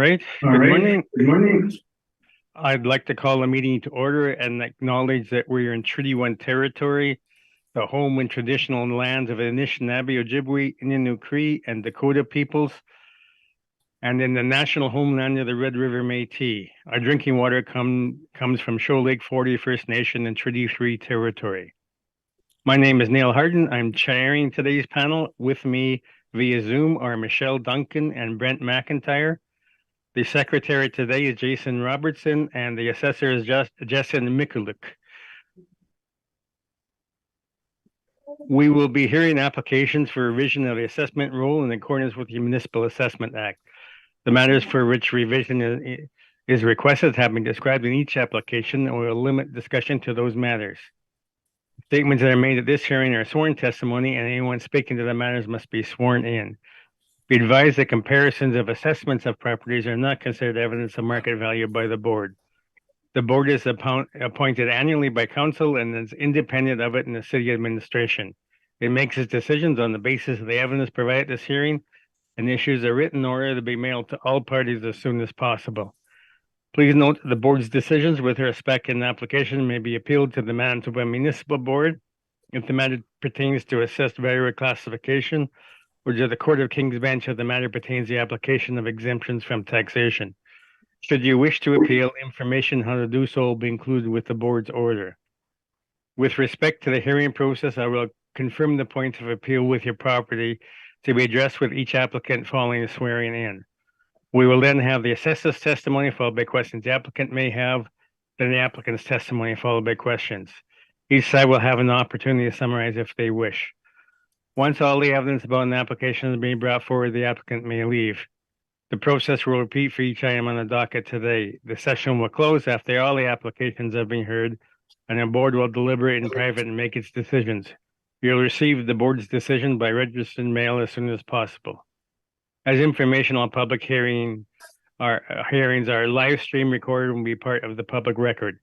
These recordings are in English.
Right. All Good right. morning. Good morning. I'd like to call the meeting to order and acknowledge that we're in Treaty 1 territory, the home and traditional lands of the Anishinaabe, Ojibwe, Innu Cree, and Dakota peoples, and in the national homeland of the Red River Métis. Our drinking water comes from Shoal Lake 40 First Nation and Treaty 3 territory. My name is Neil Harden. I'm chairing today's panel. With me via Zoom are Michelle Duncan and Brent McIntyre. The secretary today is Jason Robertson, and the assessor is Justin Mikulik. We will be hearing applications for revision of the assessment rule in accordance with the Municipal Assessment Act. The matters for which revision is requested have been described in each application, and we will limit discussion to those matters. Statements that are made at this hearing are sworn testimony, and anyone speaking to the matters must be sworn in. Be advised that comparisons of assessments of properties are not considered evidence of market value by the board. The board is appointed annually by council and is independent of it in the city administration. It makes its decisions on the basis of the evidence provided at this hearing and issues a written order to be mailed to all parties as soon as possible. Please note that the board's decisions with respect to an application may be appealed to the Manitoba Municipal Board if the matter pertains to assessed value reclassification, or to the Court of King's Bench if the matter pertains to the application of exemptions from taxation. Should you wish to appeal, information how to do so will be included with the board's order. With respect to the hearing process, I will confirm the points of appeal with your property to be addressed with each applicant following the swearing in. We will then have the assessor's testimony followed by questions the applicant may have, then the applicant's testimony followed by questions. Each side will have an opportunity to summarize if they wish. Once all the evidence about an application is being brought forward, the applicant may leave. The process will repeat for each item on the docket today. The session will close after all the applications have been heard, and the board will deliberate in private and make its decisions. You'll receive the board's decision by registered mail as soon as possible. As informational public hearings are live stream recorded and will be part of the public record.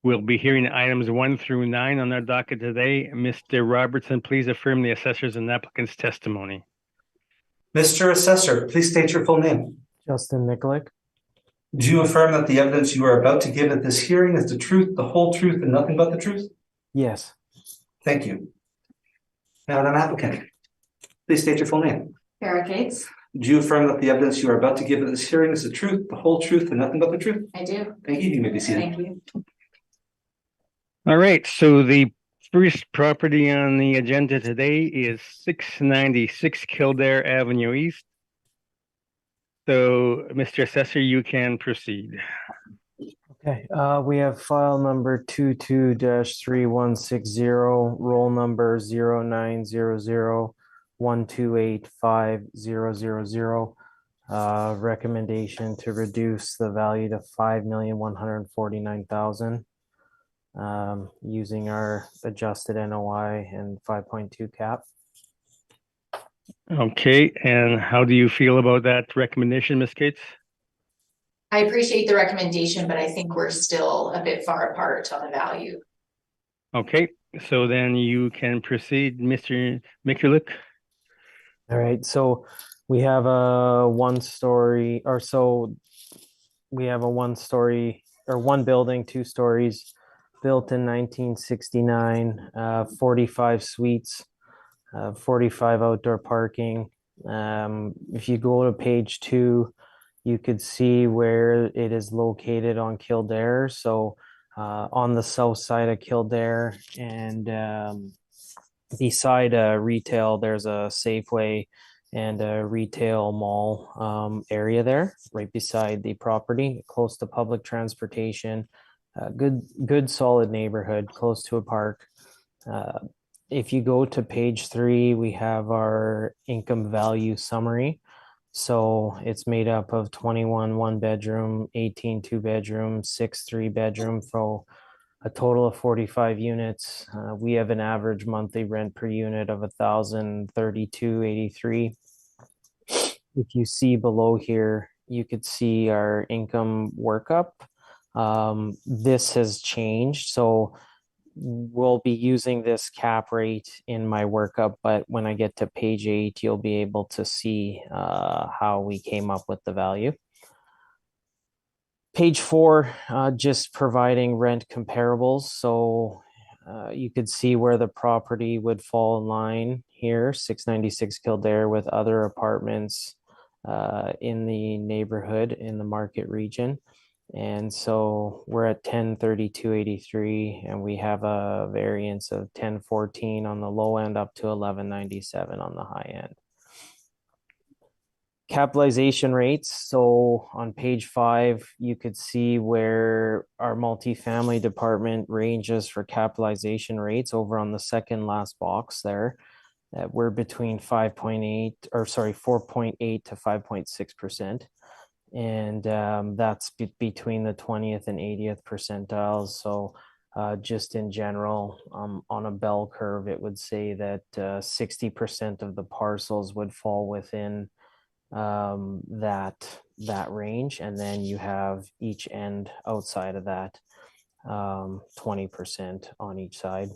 We'll be hearing items 1 through 9 on our docket today. Mr. Robertson, please affirm the assessor's and applicant's testimony. Mr. Assessor, please state your full name. Justin Mikulik. Do you affirm that the evidence you are about to give at this hearing is the truth, the whole truth, and nothing but the truth? Yes. Thank you. Madam applicant, please state your full name. Kara Gates. Do you affirm that the evidence you are about to give at this hearing is the truth, the whole truth, and nothing but the truth? I do. Thank you. You may be seated. Thank you. All right, so the first property on the agenda today is 696 Kildare Avenue East. So, Mr. Assessor, you can proceed. Okay, we have file number 22-3160, roll number 0900128500. Recommendation to reduce the value to $5,149,000. Using our adjusted NOI and 5.2 cap. Okay, and how do you feel about that recommendation, Ms. Gates? I appreciate the recommendation, but I think we're still a bit far apart on the value. Okay, so then you can proceed, Mr. Mikulik. All right, so we have a one building, 2 stories, built in 1969, 45 suites, 45 outdoor parking. If you go to page 2, you could see where it is located on Kildare. So on the south side of Kildare, and beside retail, there's a Safeway and a retail mall area there, right beside the property, close to public transportation. Good solid neighborhood, close to a park. If you go to page 3, we have our income value summary. So it's made up of 21 1-bedroom, 18 2-bedroom, 6 3-bedroom, for a total of 45 units. We have an average monthly rent per unit of $1,032.83. If you see below here, you could see our income workup. This has changed, so we'll be using this cap rate in my workup, but when I get to page 8, you'll be able to see how we came up with the value. Page 4, just providing rent comparables. So you could see where the property would fall in line here, 696 Kildare, with other apartments in the neighborhood in the market region. And so we're at 1032.83, and we have a variance of 1014 on the low end up to 1197 on the high end. Capitalization rates. So on page 5, you could see where our multifamily department ranges for capitalization rates over on the second last box there. That we're between 4.8 to 5.6%. And that's between the 20th and 80th percentiles. So just in general, on a bell curve, it would say that 60% of the parcels would fall within that range, and then you have each end outside of that, 20% on each side.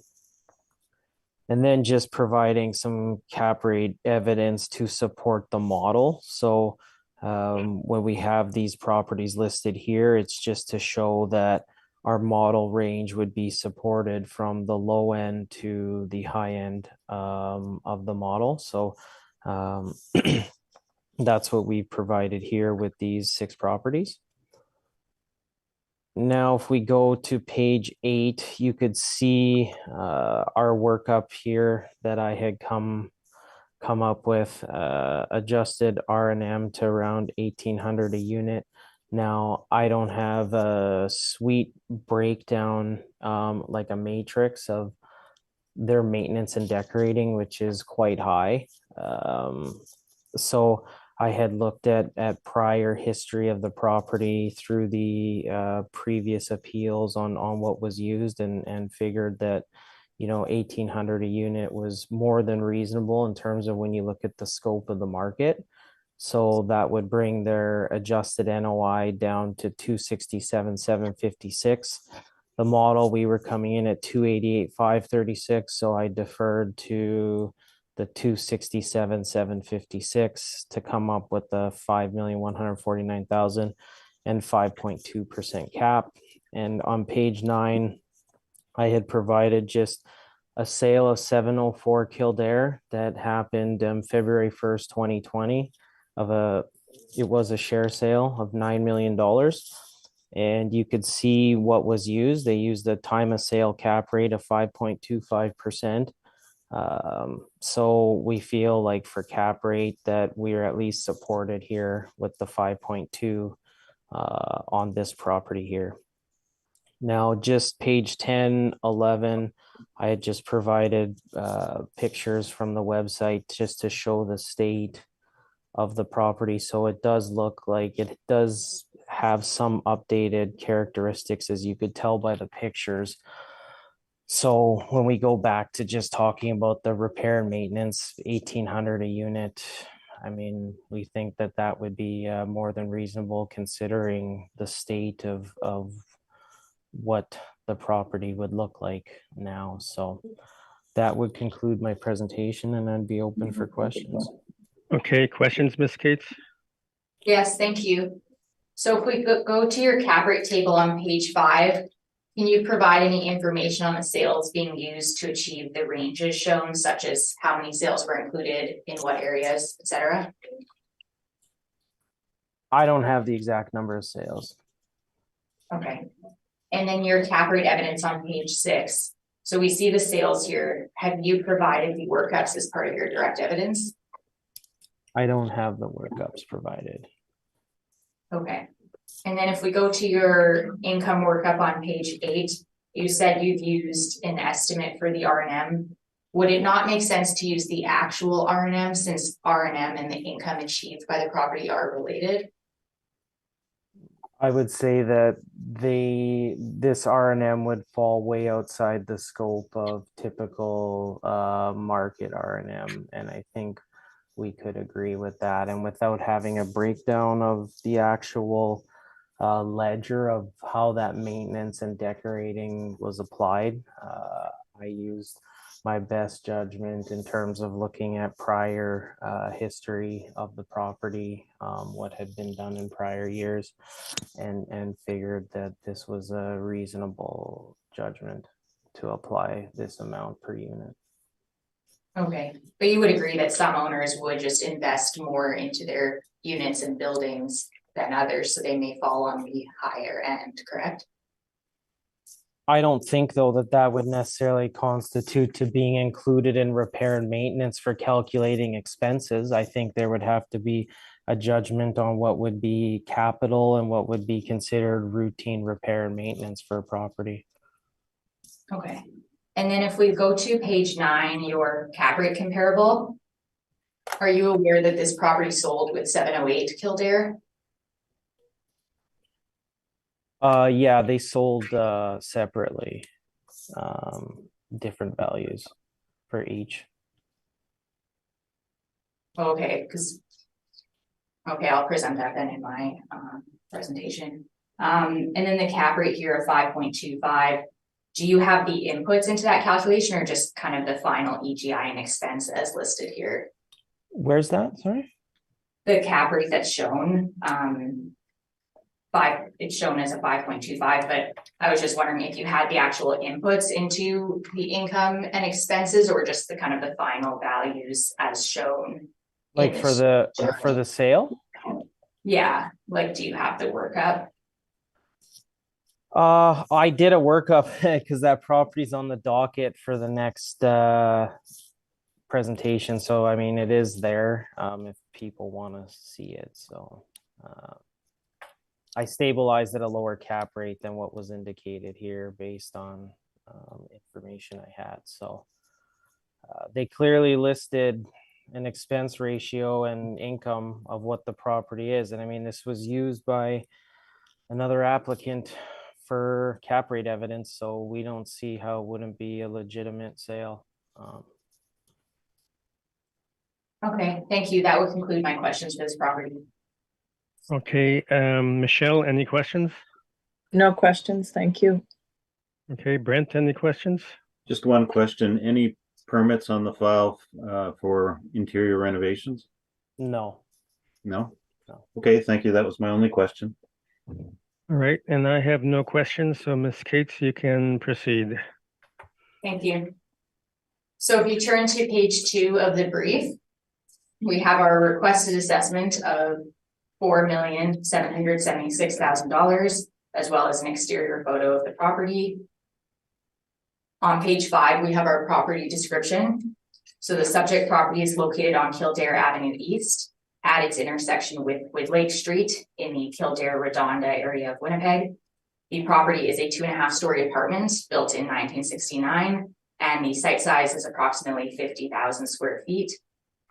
And then just providing some cap rate evidence to support the model. So when we have these properties listed here, it's just to show that our model range would be supported from the low end to the high end of the model. So that's what we provided here with these 6 properties. Now, if we go to page 8, you could see our workup here that I had come up with, adjusted R&M to around 1,800 a unit. Now, I don't have a suite breakdown like a matrix of their maintenance and decorating, which is quite high. So I had looked at prior history of the property through the previous appeals on what was used, and figured that, 1,800 a unit was more than reasonable in terms of when you look at the scope of the market. So that would bring their adjusted NOI down to 267,756. The model, we were coming in at 288,536. So I deferred to the 267,756 to come up with the 5,149,000 and 5.2% cap. And on page 9, I had provided just a sale of 704 Kildare that happened February 1st, 2020. It was a share sale of $9 million. And you could see what was used. They used a time of sale cap rate of 5.25%. So we feel like for cap rate that we're at least supported here with the 5.2 on this property here. Now, just page 10, 11, I had just provided pictures from the website just to show the state of the property. So it does look like it does have some updated characteristics, as you could tell by the pictures. So when we go back to just talking about the repair and maintenance, 1,800 a unit, I mean, we think that that would be more than reasonable considering the state of what the property would look like now. So that would conclude my presentation, and I'd be open for questions. Okay, questions, Ms. Cates? Yes, thank you. So if we go to your cap rate table on page 5, can you provide any information on the sales being used to achieve the ranges shown, such as how many sales were included in what areas, etc.? I don't have the exact number of sales. Okay. And then your cap rate evidence on page 6. So we see the sales here. Have you provided the workups as part of your direct evidence? I don't have the workups provided. Okay. And then if we go to your income workup on page 8, you said you've used an estimate for the R&M. Would it not make sense to use the actual R&M, since R&M and the income achieved by the property are related? I would say that this R&M would fall way outside the scope of typical market R&M, and I think we could agree with that. And without having a breakdown of the actual ledger of how that maintenance and decorating was applied, I used my best judgment in terms of looking at prior history of the property, what had been done in prior years, and figured that this was a reasonable judgment to apply this amount per unit. Okay, but you would agree that some owners would just invest more into their units and buildings than others, so they may fall on the higher end, correct? I don't think, though, that that would necessarily constitute to being included in repair and maintenance for calculating expenses. I think there would have to be a judgment on what would be capital and what would be considered routine repair and maintenance for a property. Okay, and then if we go to page 9, your cap rate comparable, are you aware that this property sold with 708 Kildare? Yeah, they sold separately, different values for each. Okay, okay, I'll present that then in my presentation. And then the cap rate here of 5.25. Do you have the inputs into that calculation or just kind of the final EGI and expense as listed here? Where's that? Sorry? The cap rate that's shown, it's shown as a 5.25, but I was just wondering if you had the actual inputs into the income and expenses or just the kind of the final values as shown. Like for the sale? Yeah, like do you have the workup? I did a workup because that property's on the docket for the next presentation. So I mean, it is there if people want to see it. So I stabilized at a lower cap rate than what was indicated here based on information I had. So they clearly listed an expense ratio and income of what the property is. And I mean, this was used by another applicant for cap rate evidence, so we don't see how it wouldn't be a legitimate sale. Okay, thank you. That would conclude my questions for this property. Okay, Michelle, any questions? No questions, thank you. Okay, Brent, any questions? Just one question. Any permits on the file for interior renovations? No. No? No. Okay, thank you. That was my only question. All right, and I have no questions, so Ms. Cates, you can proceed. Thank you. So if you turn to page 2 of the brief, we have our requested assessment of $4,776,000, as well as an exterior photo of the property. On page 5, we have our property description. So the subject property is located on Kildare Avenue East at its intersection with Lake Street in the Kildare Redonda area of Winnipeg. The property is a 2.5-story apartment built in 1969, and the site size is approximately 50,000 square feet.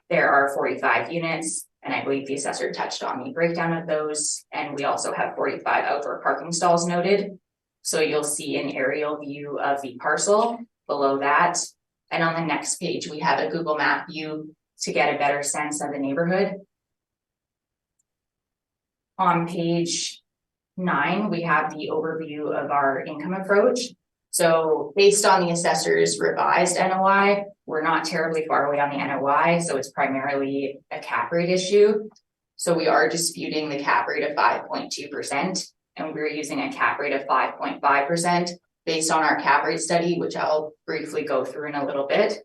There are 45 units, and I believe the assessor touched on the breakdown of those. And we also have 45 outdoor parking stalls noted. So you'll see an aerial view of the parcel below that. And on the next page, we have a Google Map view to get a better sense of the neighborhood. On page 9, we have the overview of our income approach. So based on the assessor's revised NOI, we're not terribly far away on the NOI, so it's primarily a cap rate issue. So we are disputing the cap rate of 5.2%, and we're using a cap rate of 5.5% based on our cap rate study, which I'll briefly go through in a little bit.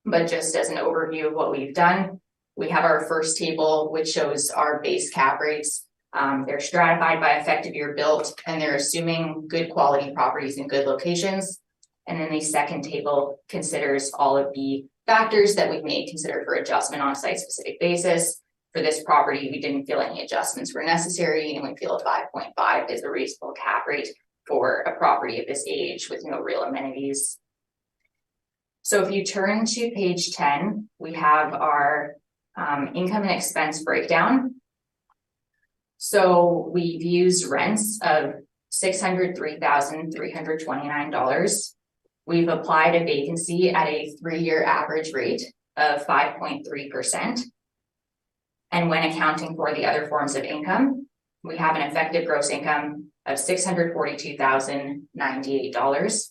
But just as an overview of what we've done, we have our first table, which shows our base cap rates. They're stratified by effective year built, and they're assuming good quality properties in good locations. And then the second table considers all of the factors that we may consider for adjustment on a site-specific basis. For this property, we didn't feel any adjustments were necessary, and we feel a 5.5 is a reasonable cap rate for a property of this age with no real amenities. So if you turn to page 10, we have our income and expense breakdown. So we've used rents of $603,329. We've applied a vacancy at a 3-year average rate of 5.3%. And when accounting for the other forms of income, we have an effective gross income of $642,098.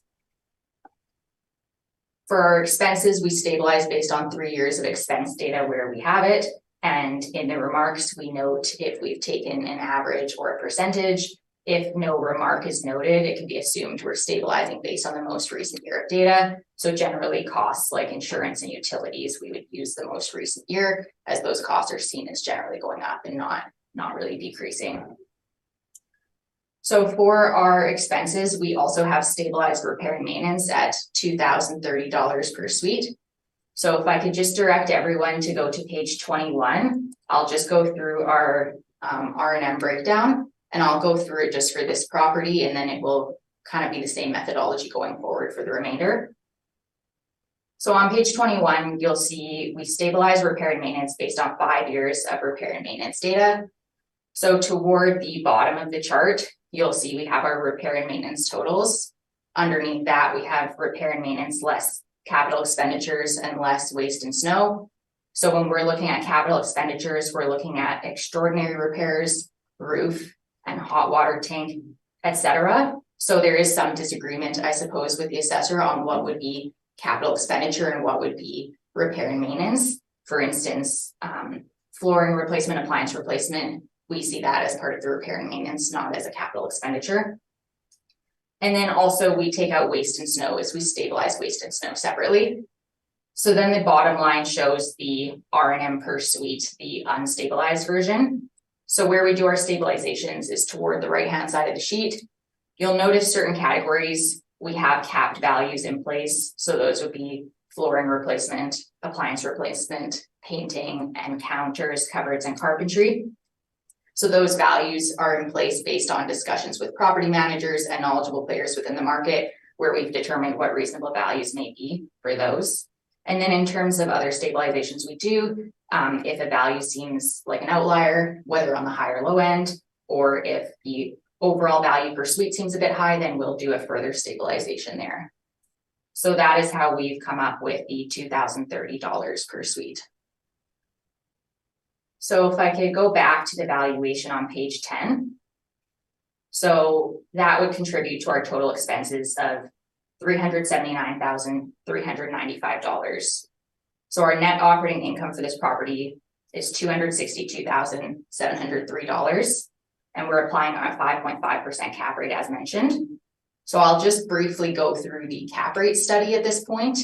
For our expenses, we stabilize based on 3 years of expense data where we have it. And in the remarks, we note if we've taken an average or a percentage. If no remark is noted, it can be assumed we're stabilizing based on the most recent year of data. So generally costs like insurance and utilities, we would use the most recent year, as those costs are seen as generally going up and not really decreasing. So for our expenses, we also have stabilized repair and maintenance at $2,030 per suite. So if I could just direct everyone to go to page 21, I'll just go through our R&M breakdown, and I'll go through it just for this property, and then it will kind of be the same methodology going forward for the remainder. So on page 21, you'll see we stabilize repair and maintenance based on 5 years of repair and maintenance data. So toward the bottom of the chart, you'll see we have our repair and maintenance totals. Underneath that, we have repair and maintenance less capital expenditures and less waste and snow. So when we're looking at capital expenditures, we're looking at extraordinary repairs, roof and hot water tank, etc. So there is some disagreement, I suppose, with the assessor on what would be capital expenditure and what would be repair and maintenance. For instance, flooring replacement, appliance replacement, we see that as part of the repair and maintenance, not as a capital expenditure. And then also we take out waste and snow as we stabilize waste and snow separately. So then the bottom line shows the R&M per suite, the unstabilized version. So where we do our stabilizations is toward the right-hand side of the sheet. You'll notice certain categories, we have capped values in place. So those would be flooring replacement, appliance replacement, painting and counters, cupboards and carpentry. So those values are in place based on discussions with property managers and knowledgeable players within the market, where we've determined what reasonable values may be for those. And then in terms of other stabilizations we do, if a value seems like an outlier, whether on the high or low end, or if the overall value per suite seems a bit high, then we'll do a further stabilization there. So that is how we've come up with the $2,030 per suite. So if I could go back to the valuation on page 10. So that would contribute to our total expenses of $379,395. So our net operating income for this property is $262,703. And we're applying a 5.5% cap rate as mentioned. So I'll just briefly go through the cap rate study at this point,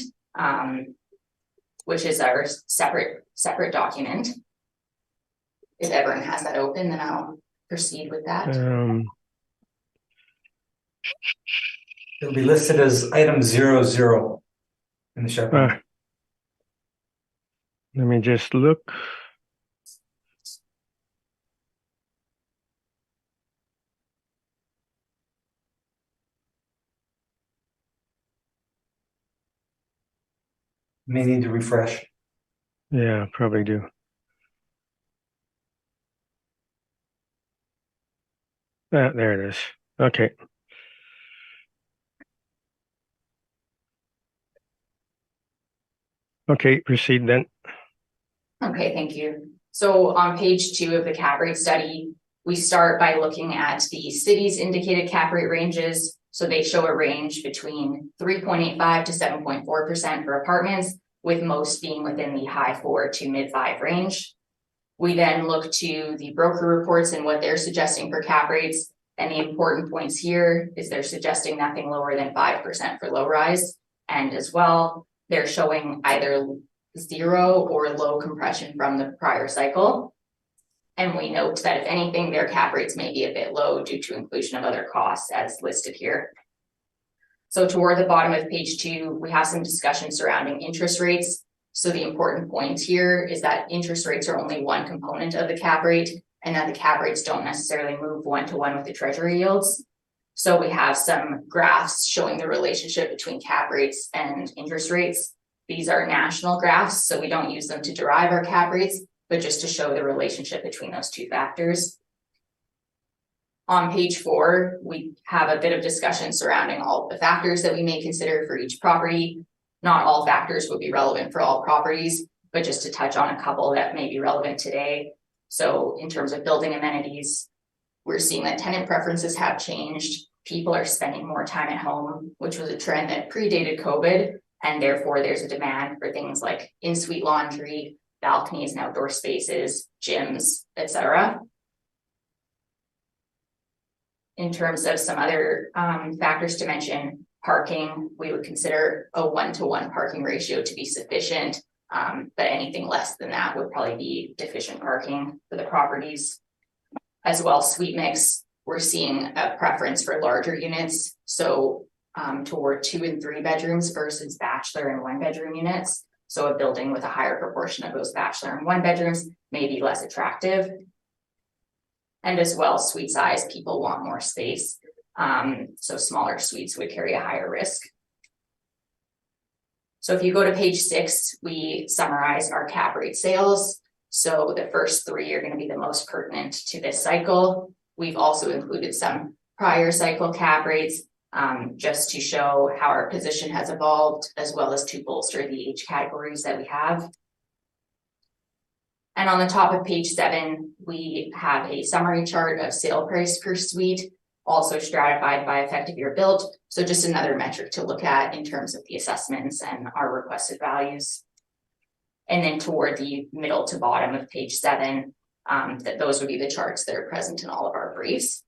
which is our separate document. If everyone has that open, then I'll proceed with that. It'll be listed as item 00 in the SharePoint. Let me just look. May need to refresh. Yeah, probably do. There it is. Okay. Okay, proceed then. Okay, thank you. So on page 2 of the cap rate study, we start by looking at the city's indicated cap rate ranges. So they show a range between 3.85 to 7.4% for apartments, with most being within the high 4 to mid 5 range. We then look to the broker reports and what they're suggesting for cap rates. And the important points here is they're suggesting nothing lower than 5% for low rise. And as well, they're showing either zero or low compression from the prior cycle. And we note that if anything, their cap rates may be a bit low due to inclusion of other costs as listed here. So toward the bottom of page 2, we have some discussion surrounding interest rates. So the important point here is that interest rates are only one component of the cap rate, and that the cap rates don't necessarily move one-to-one with the treasury yields. So we have some graphs showing the relationship between cap rates and interest rates. These are national graphs, so we don't use them to derive our cap rates, but just to show the relationship between those two factors. On page 4, we have a bit of discussion surrounding all of the factors that we may consider for each property. Not all factors would be relevant for all properties, but just to touch on a couple that may be relevant today. So in terms of building amenities, we're seeing that tenant preferences have changed. People are spending more time at home, which was a trend that predated COVID, And therefore, there's a demand for things like in-suite laundry, balconies and outdoor spaces, gyms, etc. In terms of some other factors to mention, parking, we would consider a 1-to-1 parking ratio to be sufficient. But anything less than that would probably be deficient parking for the properties. As well, suite mix, we're seeing a preference for larger units. So toward 2 and 3 bedrooms versus bachelor and 1-bedroom units. So a building with a higher proportion of those bachelor and 1 bedrooms may be less attractive. And as well, suite size, people want more space. So smaller suites would carry a higher risk. So if you go to page 6, we summarize our cap rate sales. So the first 3 are going to be the most pertinent to this cycle. We've also included some prior cycle cap rates just to show how our position has evolved, as well as to bolster the age categories that we have. And on the top of page 7, we have a summary chart of sale price per suite, also stratified by effective year built. So just another metric to look at in terms of the assessments and our requested values. And then toward the middle to bottom of page 7, that those would be the charts that are present in all of our briefs.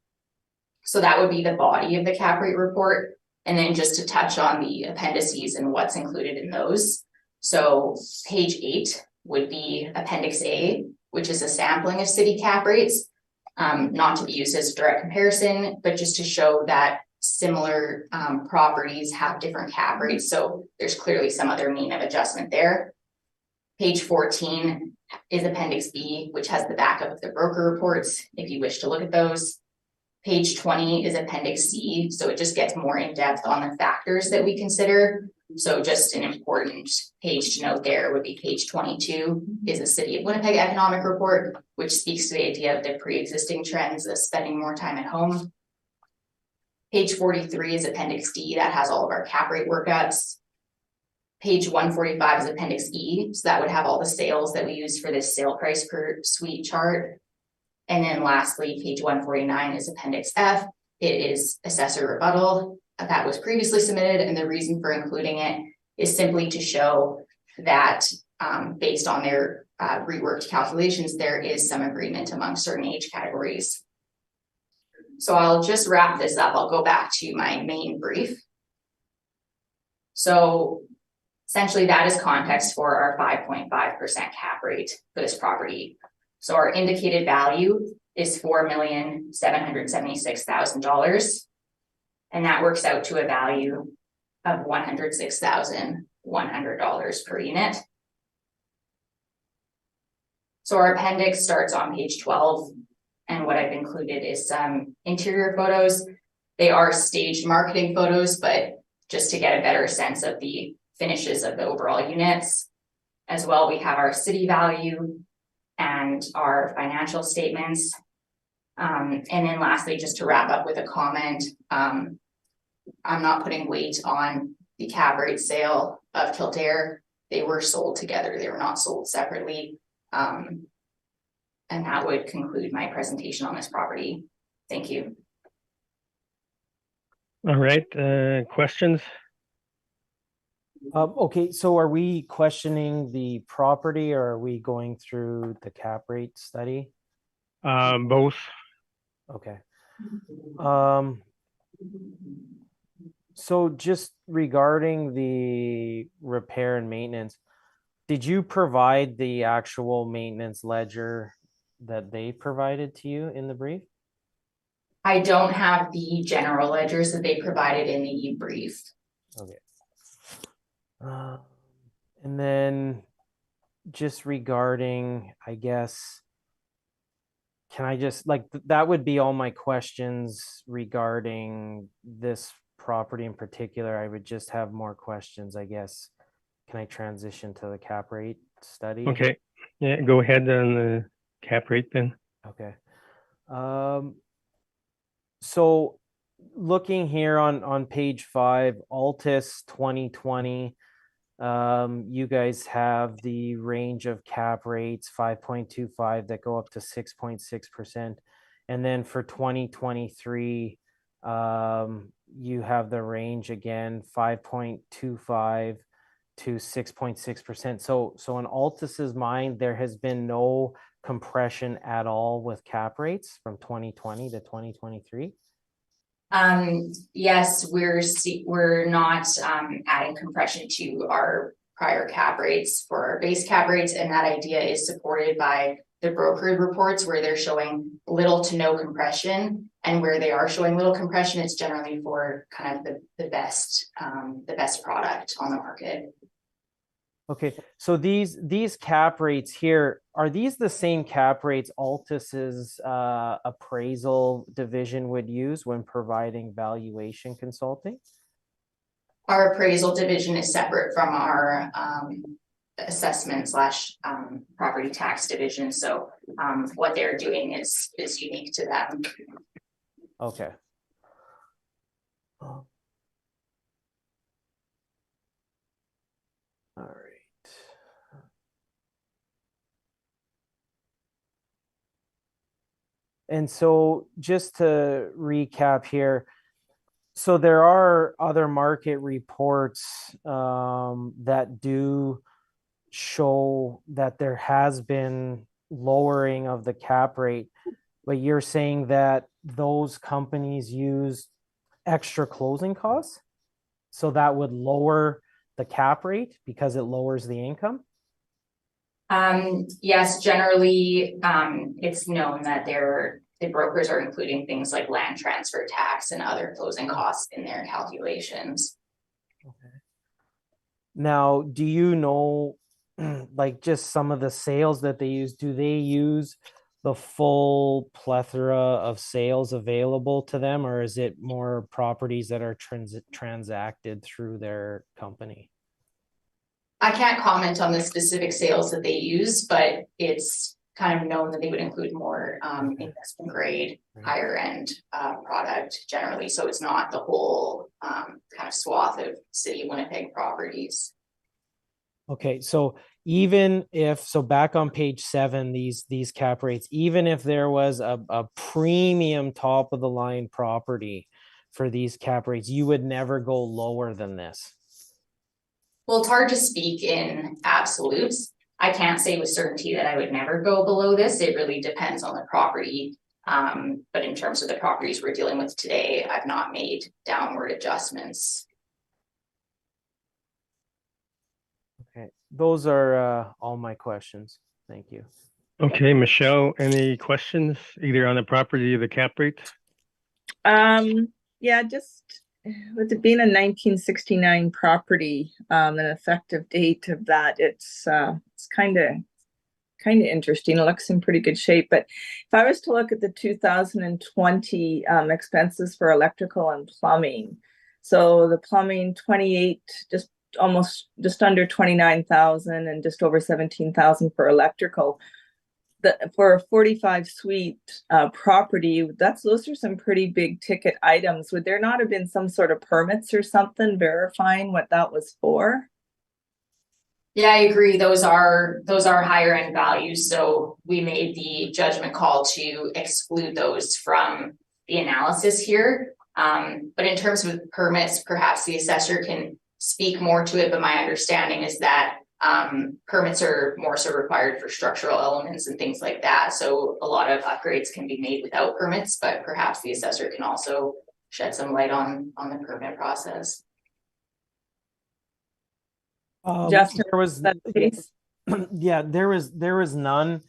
So that would be the body of the cap rate report. And then just to touch on the appendices and what's included in those. So page 8 would be Appendix A, which is a sampling of city cap rates, not to be used as a direct comparison, but just to show that similar properties have different cap rates. So there's clearly some other mean of adjustment there. Page 14 is Appendix B, which has the backup of the broker reports, if you wish to look at those. Page 20 is Appendix C, so it just gets more in depth on the factors that we consider. So just an important page to note there would be page 22 is the City of Winnipeg Economic Report, which speaks to the idea of the pre-existing trends of spending more time at home. Page 43 is Appendix D, that has all of our cap rate workups. Page 145 is Appendix E, so that would have all the sales that we use for this sale price per suite chart. And then lastly, page 149 is Appendix F. It is assessor rebuttal that was previously submitted, and the reason for including it is simply to show that based on their reworked calculations, there is some agreement among certain age categories. So I'll just wrap this up. I'll go back to my main brief. So essentially that is context for our 5.5% cap rate for this property. So our indicated value is $4,776,000. And that works out to a value of $106,100 per unit. So our appendix starts on page 12. And what I've included is some interior photos. They are staged marketing photos, but just to get a better sense of the finishes of the overall units. As well, we have our city value and our financial statements. And then lastly, just to wrap up with a comment, I'm not putting weight on the cap rate sale of Kildare. They were sold together. They were not sold separately. And that would conclude my presentation on this property. Thank you. All right, questions? Okay, so are we questioning the property or are we going through the cap rate study? Both. Okay. So just regarding the repair and maintenance, did you provide the actual maintenance ledger that they provided to you in the brief? I don't have the general ledgers that they provided in the brief. Okay. And then just regarding, I guess, can I just that would be all my questions regarding this property in particular. I would just have more questions, I guess. Can I transition to the cap rate study? Okay, yeah, go ahead on the cap rate then. Okay. So looking here on page 5, Altus 2020, you guys have the range of cap rates 5.25 that go up to 6.6%. And then for 2023, you have the range again 5.25 to 6.6%. So in Altus's mind, there has been no compression at all with cap rates from 2020 to 2023. Yes, we're not adding compression to our prior cap rates for our base cap rates, and that idea is supported by the brokered reports where they're showing little to no compression, and where they are showing little compression, it's generally for kind of the best product on the market. Okay, so these cap rates here, are these the same cap rates Altus's appraisal division would use when providing valuation consulting? Our appraisal division is separate from our assessment / property tax division. So what they're doing is unique to them. Okay. All right. And so just to recap here, so there are other market reports that do show that there has been lowering of the cap rate, but you're saying that those companies use extra closing costs, so that would lower the cap rate because it lowers the income? Yes, generally, it's known that the brokers are including things like land transfer tax and other closing costs in their calculations. Okay. Now, do you know, like, just some of the sales that they use? Do they use the full plethora of sales available to them, or is it more properties that are transacted through their company? I can't comment on the specific sales that they use, but it's kind of known that they would include more investment grade, higher end product generally. So it's not the whole kind of swath of city of Winnipeg properties. Okay, so even if, so back on page 7, these cap rates, even if there was a premium top of the line property for these cap rates, you would never go lower than this. Well, it's hard to speak in absolutes. I can't say with certainty that I would never go below this. It really depends on the property. But in terms of the properties we're dealing with today, I've not made downward adjustments. Okay, those are all my questions. Thank you. Okay, Michelle, any questions either on the property or the cap rates? Yeah, just with it being a 1969 property, an effective date of that, it's kind of interesting. It looks in pretty good shape. But if I was to look at the 2020 expenses for electrical and plumbing, so the plumbing 28, just under 29,000, and just over 17,000 for electrical. For a 45 suite property, those are some pretty big ticket items. Would there not have been some sort of permits or something verifying what that was for? Yeah, I agree. Those are higher end values. So we made the judgment call to exclude those from the analysis here. But in terms of permits, perhaps the assessor can speak more to it. But my understanding is that permits are more so required for structural elements and things like that. So a lot of upgrades can be made without permits, but perhaps the assessor can also shed some light on the permit process. Justin, there was that case? yeah, there was none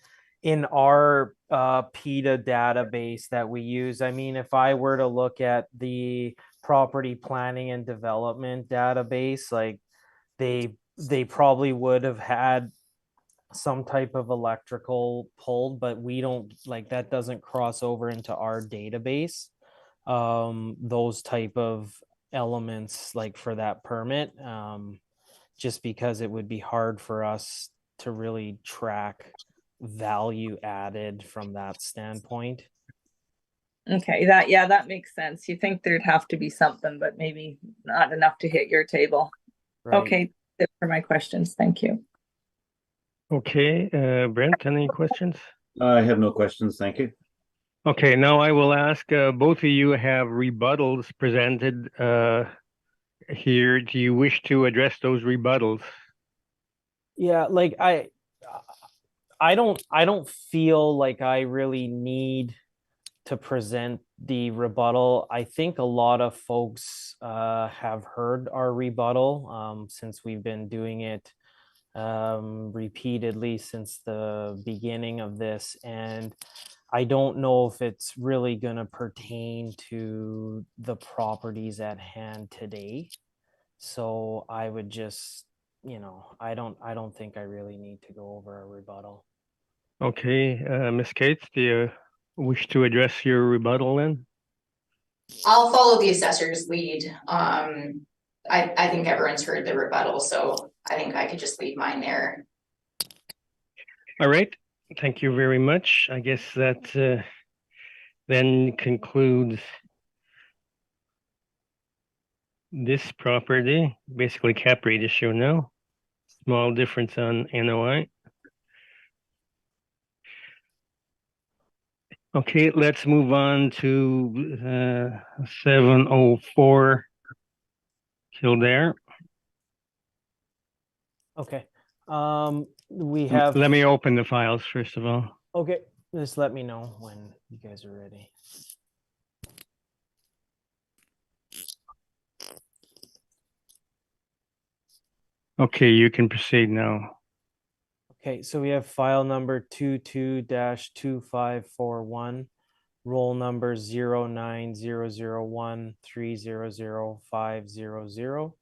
in our PETA database that we use. I mean, if I were to look at the property planning and development database, like they probably would have had some type of electrical pulled, but we don't, like, that doesn't cross over into our database. Those type of elements, like for that permit, just because it would be hard for us to really track value added from that standpoint. Okay, that makes sense. You think there'd have to be something, but maybe not enough to hit your table. Right. Okay, that's it for my questions. Thank you. Okay, Brent, any questions? I have no questions, thank you. Okay, now I will ask, both of you have rebuttals presented here. Do you wish to address those rebuttals? Yeah, like I don't feel like I really need to present the rebuttal. I think a lot of folks have heard our rebuttal since we've been doing it repeatedly since the beginning of this. And I don't know if it's really going to pertain to the properties at hand today. So I would just, I don't think I really need to go over a rebuttal. Okay, Ms. Cates, do you wish to address your rebuttal then? I'll follow the assessor's lead. I think everyone's heard the rebuttal, so I think I could just leave mine there. All right, thank you very much. I guess that then concludes this property, basically cap rate issue now. Small difference on NOI. Okay, let's move on to 704 Kildare. Okay. We have, Let me open the files first of all. okay, just let me know when you guys are ready. Okay, you can proceed now. Okay, so we have file number 22-2541, roll number 090013000500,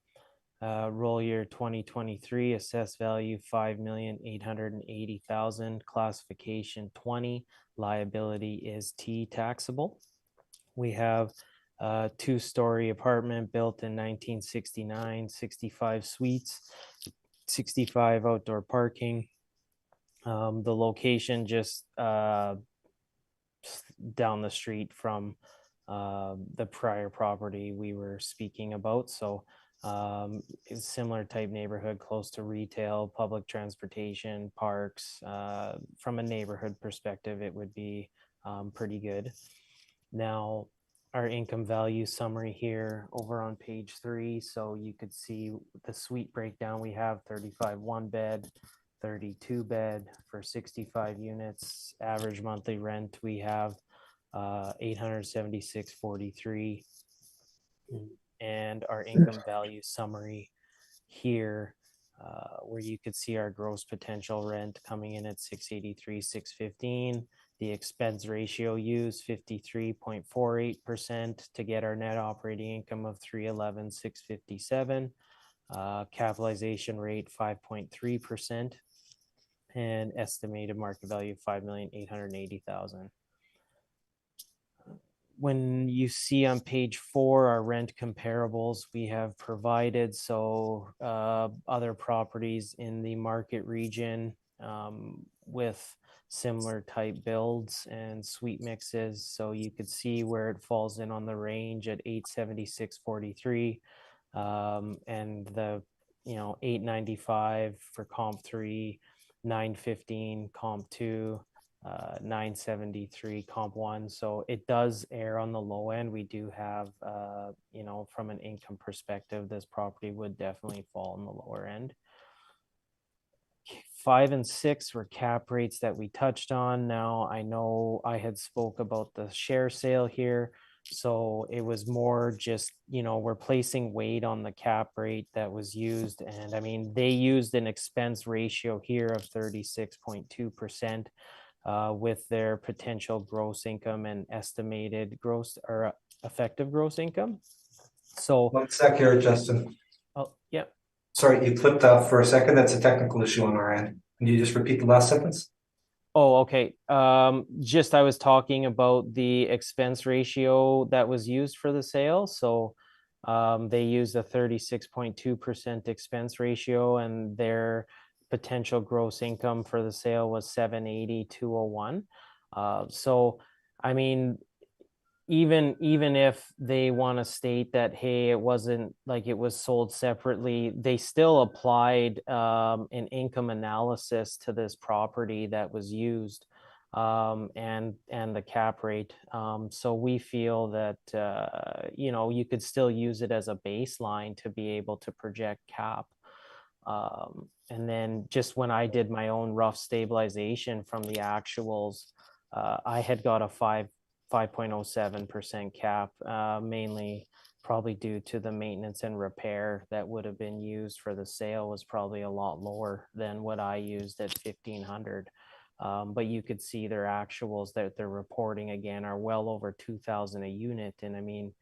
roll year 2023, assessed value 5,880,000, classification 20, liability is T taxable. We have a two-story apartment built in 1969, 65 suites, 65 outdoor parking. The location just down the street from the prior property we were speaking about. So it's similar type neighborhood, close to retail, public transportation, parks. From a neighborhood perspective, it would be pretty good. Now, our income value summary here over on page 3. So you could see the suite breakdown. We have 35 one bed, 32 bed for 65 units. Average monthly rent we have $876.43. And our income value summary here, where you could see our gross potential rent coming in at 683,615. The expense ratio used 53.48% to get our net operating income of 311,657. Capitalization rate 5.3%, and estimated market value of 5,880,000. When you see on page 4 our rent comparables we have provided, so other properties in the market region with similar type builds and suite mixes, so you could see where it falls in on the range at 876.43, and the 895 for comp 3, 915 comp 2, 973 comp 1. So it does err on the low end. We do have from an income perspective, this property would definitely fall in the lower end. 5 and 6 were cap rates that we touched on. Now I know I had spoke about the share sale here, so it was more just we're placing weight on the cap rate that was used. And I mean, they used an expense ratio here of 36.2% with their potential gross income and estimated gross or effective gross income. So 1 sec here, Justin. oh yeah. Sorry, you clipped out for a second. That's a technical issue on our end. Can you just repeat the last sentence? Oh, okay. Just I was talking about the expense ratio that was used for the sale. So they used a 36.2% expense ratio, and their potential gross income for the sale was 780,201. So I mean, even if they want to state that, hey, it wasn't like it was sold separately, they still applied an income analysis to this property that was used, and the cap rate. So we feel that you could still use it as a baseline to be able to project cap. And then just when I did my own rough stabilization from the actuals, I had got a 5.07% cap, mainly probably due to the maintenance and repair that would have been used for the sale was probably a lot lower than what I used at 1,500. But you could see their actuals that they're reporting again are well over 2,000 a unit. And I mean,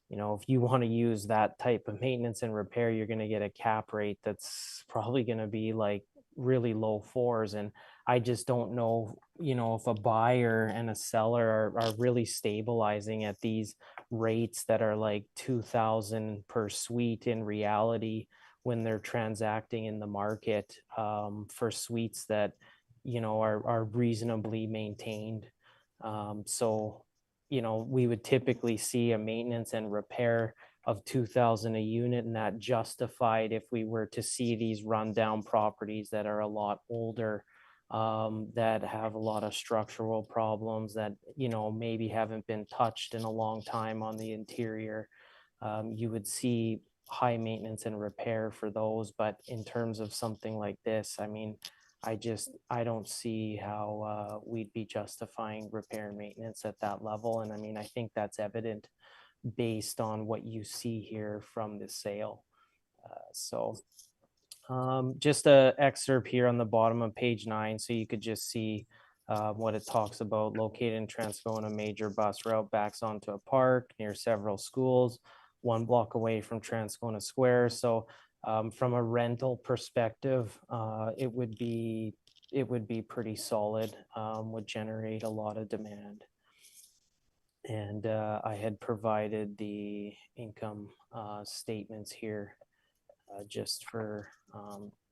if you want to use that type of maintenance and repair, you're going to get a cap rate that's probably going to be like really low fours. And I just don't know, if a buyer and a seller are really stabilizing at these rates that are like 2,000 per suite in reality when they're transacting in the market for suites that, are reasonably maintained. So we would typically see a maintenance and repair of 2,000 a unit, and that justified if we were to see these rundown properties that are a lot older, that have a lot of structural problems that, maybe haven't been touched in a long time on the interior. You would see high maintenance and repair for those, but in terms of something like this, I mean, I don't see how we'd be justifying repair and maintenance at that level. And I mean, I think that's evident based on what you see here from the sale. Just a excerpt here on the bottom of page 9, so you could just see what it talks about. Located in Transcona, major bus route backs onto a park near several schools, 1 block away from Transcona Square. So from a rental perspective, it would be pretty solid, would generate a lot of demand. And I had provided the income statements here just for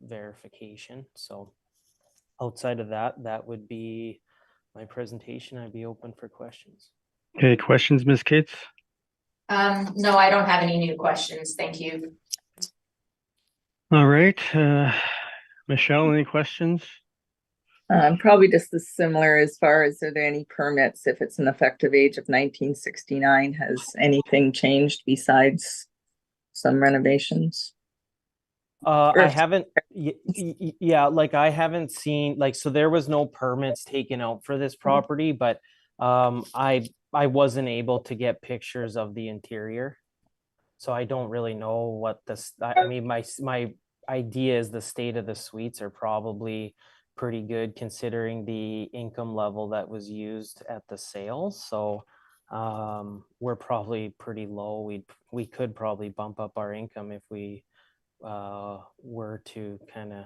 verification. So outside of that, that would be my presentation. I'd be open for questions. Okay, questions, Ms. Cates? No, I don't have any new questions. Thank you. All right, Michelle, any questions? Probably just as similar as far as are there any permits if it's an effective age of 1969? Has anything changed besides some renovations? I haven't, I haven't seen, so there was no permits taken out for this property, but I wasn't able to get pictures of the interior. So I don't really know what I mean, my idea is the state of the suites are probably pretty good considering the income level that was used at the sales. So we're probably pretty low. We could probably bump up our income if we were to kind of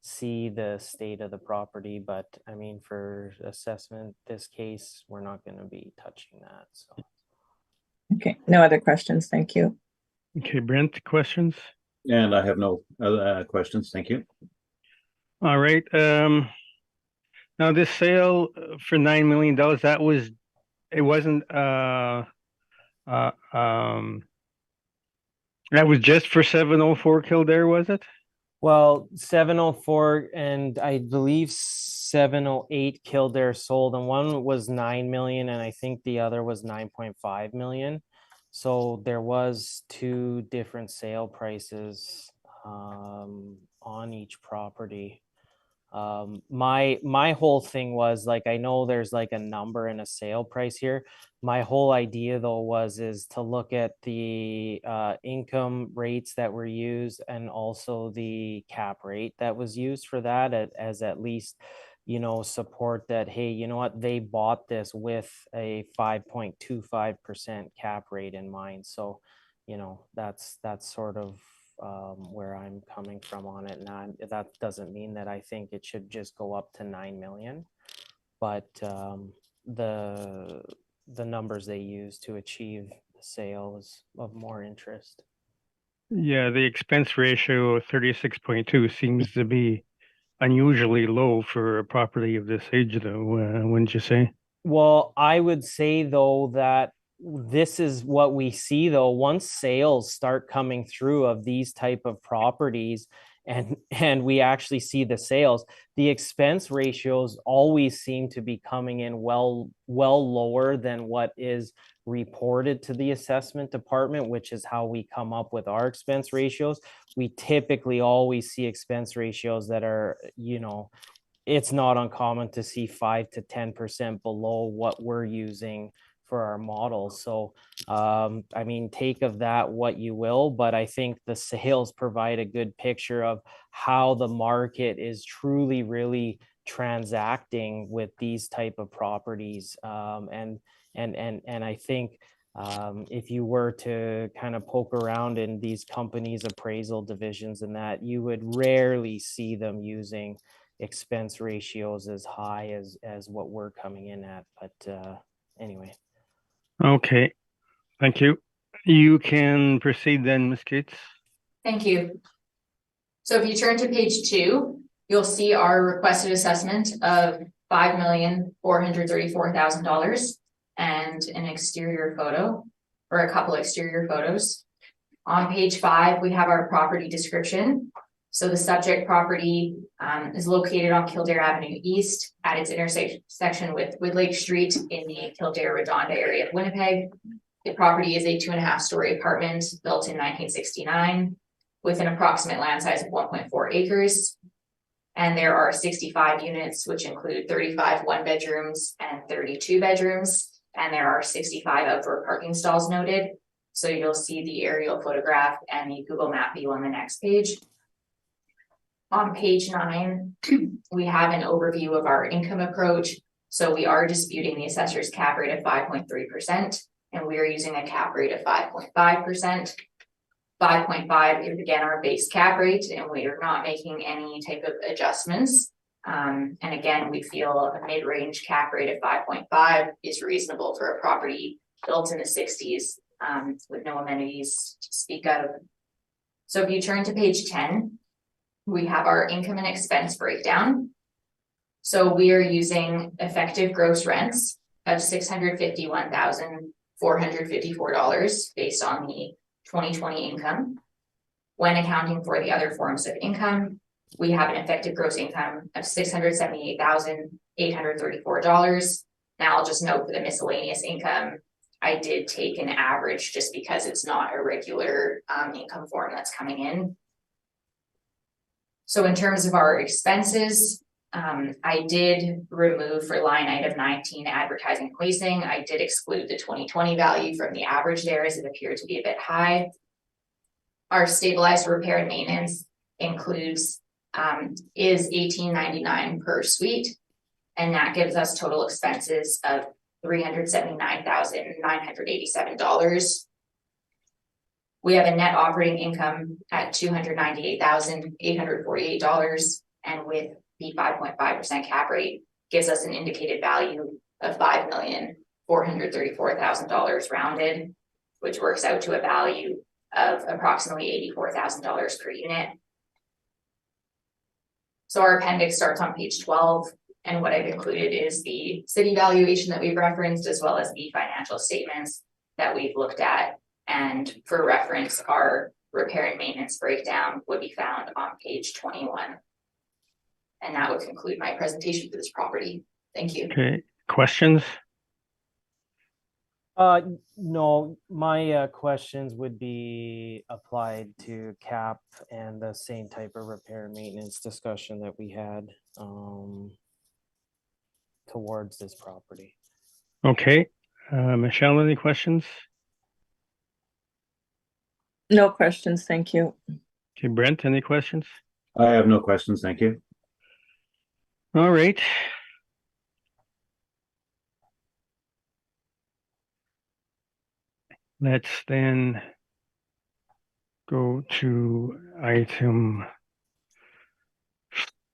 see the state of the property. But I mean, for assessment, this case, we're not going to be touching that. So. Okay, no other questions. Thank you. Okay, Brent, questions? And I have no other questions. Thank you. All right. Now this sale for $9 million, it wasn't that was just for 704 Kildare, was it? Well, 704 and I believe 708 Kildare sold, and one was 9 million, and I think the other was 9.5 million. So there was 2 different sale prices on each property. My whole thing was like, I know there's like a number and a sale price here. My whole idea though is to look at the income rates that were used and also the cap rate that was used for that as at least, support that, hey, you know what, they bought this with a 5.25% cap rate in mind. So, that's sort of where I'm coming from on it. And that doesn't mean that I think it should just go up to 9 million, but the numbers they use to achieve the sale is of more interest. Yeah, the expense ratio of 36.2 seems to be unusually low for a property of this age, though, wouldn't you say? Well, I would say though that this is what we see though, once sales start coming through of these type of properties and we actually see the sales, the expense ratios always seem to be coming in well lower than what is reported to the assessment department, which is how we come up with our expense ratios. We typically always see expense ratios that are, it's not uncommon to see 5 to 10% below what we're using for our models. So, I mean, take of that what you will, but I think the sales provide a good picture of how the market is truly really transacting with these type of properties. And I think if you were to kind of poke around in these companies' appraisal divisions and that, you would rarely see them using expense ratios as high as what we're coming in at. But anyway. Okay, thank you. You can proceed then, Ms. Gates. Thank you. So if you turn to page 2, you'll see our requested assessment of $5,434,000 and an exterior photo, or a couple exterior photos. On page 5, we have our property description. So the subject property is located on Kildare Avenue East at its intersection with Woodlake Street in the Kildare-Redonda area of Winnipeg. The property is a 2.5-story apartment built in 1969 with an approximate land size of 1.4 acres. And there are 65 units, which include 35 one-bedrooms and 32 bedrooms. And there are 65 outdoor parking stalls noted. So you'll see the aerial photograph and the Google map view on the next page. On page 9, we have an overview of our income approach. So we are disputing the assessor's cap rate of 5.3%, and we are using a cap rate of 5.5%. 5.5 is again our base cap rate, and we are not making any type of adjustments. And again, we feel a mid-range cap rate of 5.5 is reasonable for a property built in the 60s with no amenities to speak of. So if you turn to page 10, we have our income and expense breakdown. So we are using effective gross rents of $651,454 based on the 2020 income. When accounting for the other forms of income, we have an effective gross income of $678,834. Now I'll just note for the miscellaneous income, I did take an average just because it's not a regular income form that's coming in. So in terms of our expenses, I did remove for line item 19 advertising and leasing. I did exclude the 2020 value from the average there as it appeared to be a bit high. Our stabilized repair and maintenance includes is $18.99 per suite, and that gives us total expenses of $379,987. We have a net operating income at $298,848, and with the 5.5% cap rate gives us an indicated value of $5,434,000 rounded, which works out to a value of approximately $84,000 per unit. So our appendix starts on page 12, and what I've included is the city valuation that we've referenced, as well as the financial statements that we've looked at. And for reference, our repair and maintenance breakdown would be found on page 21. And that would conclude my presentation for this property. Thank you. Okay, questions? No, my questions would be applied to cap and the same type of repair and maintenance discussion that we had towards this property. Okay, Michelle, any questions? No questions, thank you. Okay, Brent, any questions? I have no questions, thank you. All right. Let's then go to item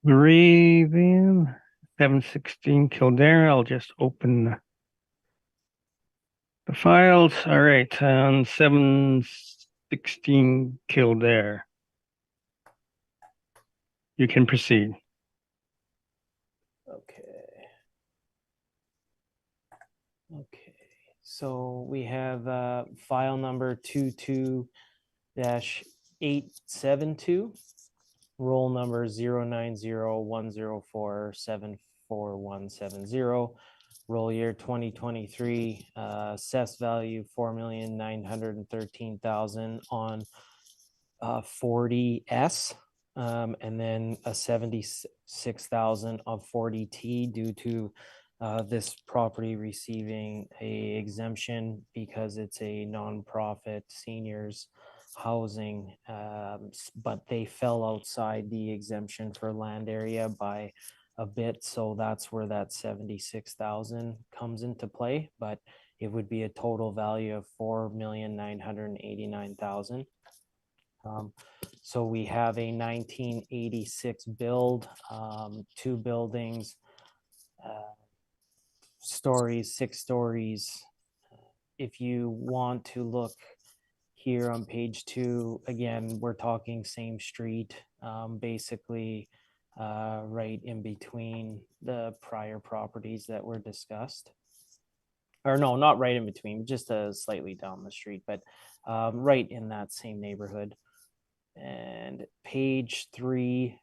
3 then, 716 Kildare. I'll just open the files. All right, on 716 Kildare. You can proceed. Okay, so we have file number 22-872, roll number 09010474170. roll year 2023, assessed value 4,913,000 on 40S, and then a 76,000 of 40T due to this property receiving a exemption because it's a nonprofit seniors housing, but they fell outside the exemption for land area by a bit, so that's where that 76,000 comes into play, but it would be a total value of 4,989,000. So we have a 1986 build, 2 buildings, stories, 6 stories. If you want to look here on page 2, again, we're talking same street, basically right in between the prior properties that were discussed. Or no, not right in between, just slightly down the street, but right in that same neighborhood. And page 3,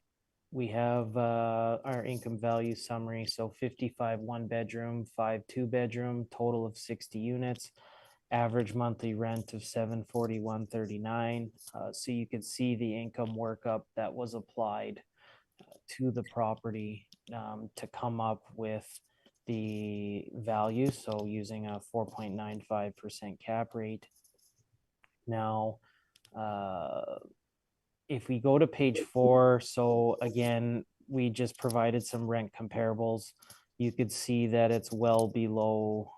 we have our income value summary. So 55 1-bedroom, 5 2-bedroom, total of 60 units, average monthly rent of $741.39. So you can see the income workup that was applied to the property to come up with the value. So using a 4.95% cap rate. Now, if we go to page 4, so again, we just provided some rent comparables. You could see that it's well below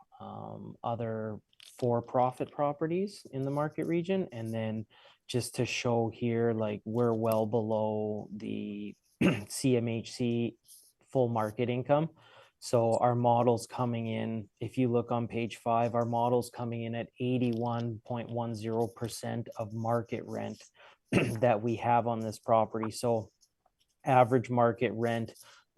other for-profit properties in the market region. And then just to show here, like we're well below the CMHC full market income. So our model's coming in, if you look on page 5, our model's coming in at 81.10% of market rent that we have on this property. So average market rent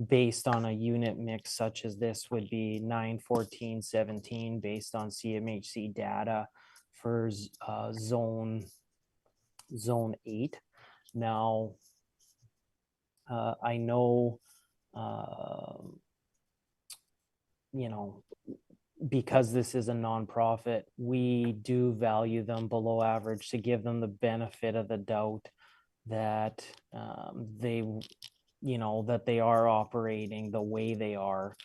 based on a unit mix such as this would be 914.17 based on CMHC data for zone 8. Now, I know, you know, because this is a nonprofit, we do value them below average to give them the benefit of the doubt that they, you know, that they are operating the way they are.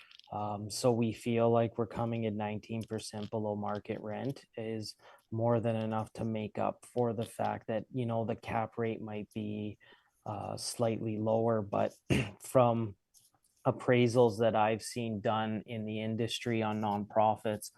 So we feel like we're coming at 19% below market rent is more than enough to make up for the fact that, you know, the cap rate might be slightly lower, but from appraisals that I've seen done in the industry on nonprofits,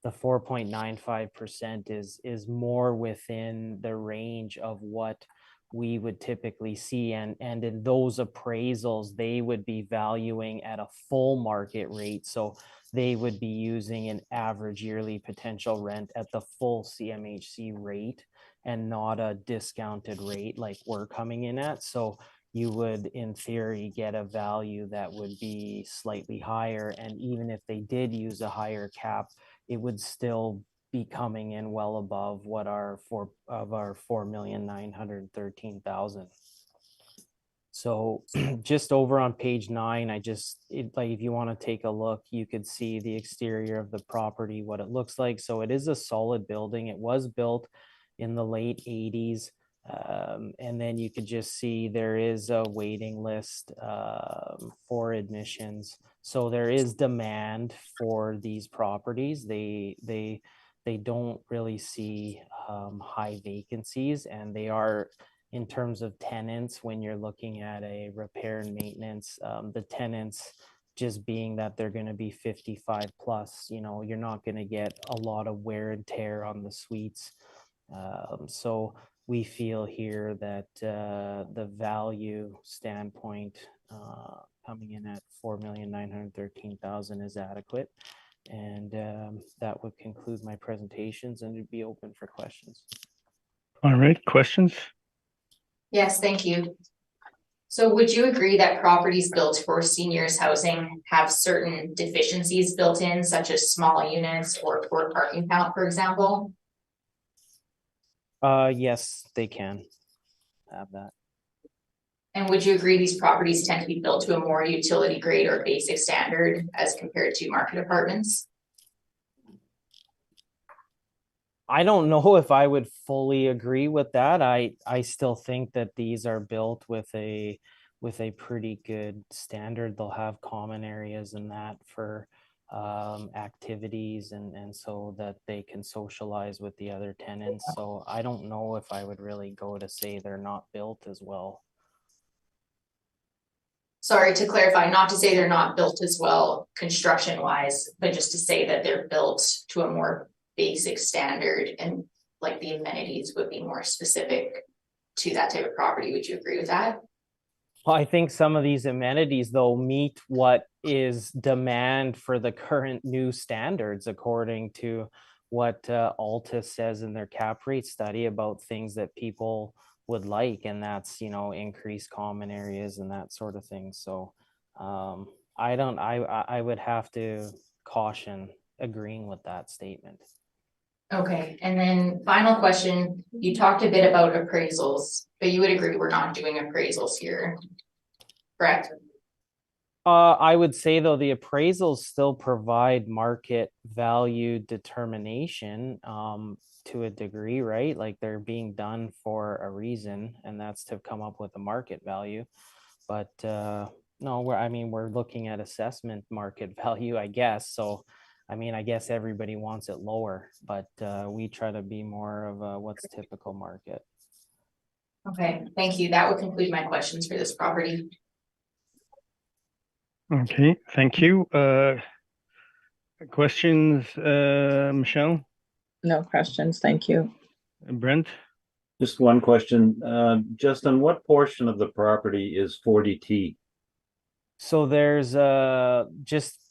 the 4.95% is more within the range of what we would typically see. And in those appraisals, they would be valuing at a full market rate. So they would be using an average yearly potential rent at the full CMHC rate and not a discounted rate like we're coming in at. So you would, in theory, get a value that would be slightly higher. And even if they did use a higher cap, it would still be coming in well above what our 4,913,000. So just over on page 9, like if you want to take a look, you could see the exterior of the property, what it looks like. So it is a solid building. It was built in the late 80s. And then you could just see there is a waiting list for admissions. So there is demand for these properties. They don't really see high vacancies, and they are, in terms of tenants, when you're looking at a repair and maintenance, the tenants just being that they're going to be 55 plus, you know, you're not going to get a lot of wear and tear on the suites. So we feel here that the value standpoint coming in at 4,913,000 is adequate. And that would conclude my presentations, and it'd be open for questions. All right, questions? Yes, thank you. So would you agree that properties built for seniors housing have certain deficiencies built in, such as small units or poor parking count, for example? Yes, they can have that. And would you agree these properties tend to be built to a more utility grade or basic standard as compared to market apartments? I don't know if I would fully agree with that. I still think that these are built with a pretty good standard. They'll have common areas and that for activities and so that they can socialize with the other tenants. So I don't know if I would really go to say they're not built as well. Sorry to clarify, not to say they're not built as well construction wise, but just to say that they're built to a more basic standard and like the amenities would be more specific to that type of property. Would you agree with that? Well, I think some of these amenities though meet what is demand for the current new standards according to what Altus says in their cap rate study about things that people would like, and that's, you know, increased common areas and that sort of thing. So I would have to caution agreeing with that statement. Okay, and then final question, you talked a bit about appraisals, but you would agree we're not doing appraisals here, correct? I would say though, the appraisals still provide market value determination to a degree, right? Like they're being done for a reason, and that's to come up with a market value. But no, we're looking at assessment market value, I guess. So, I mean, I guess everybody wants it lower, but we try to be more of a what's typical market. Okay, thank you. That would conclude my questions for this property. Okay, thank you. Questions, Michelle, No questions, thank you. Brent? Just one question, Justin, what portion of the property is 40T? So there's just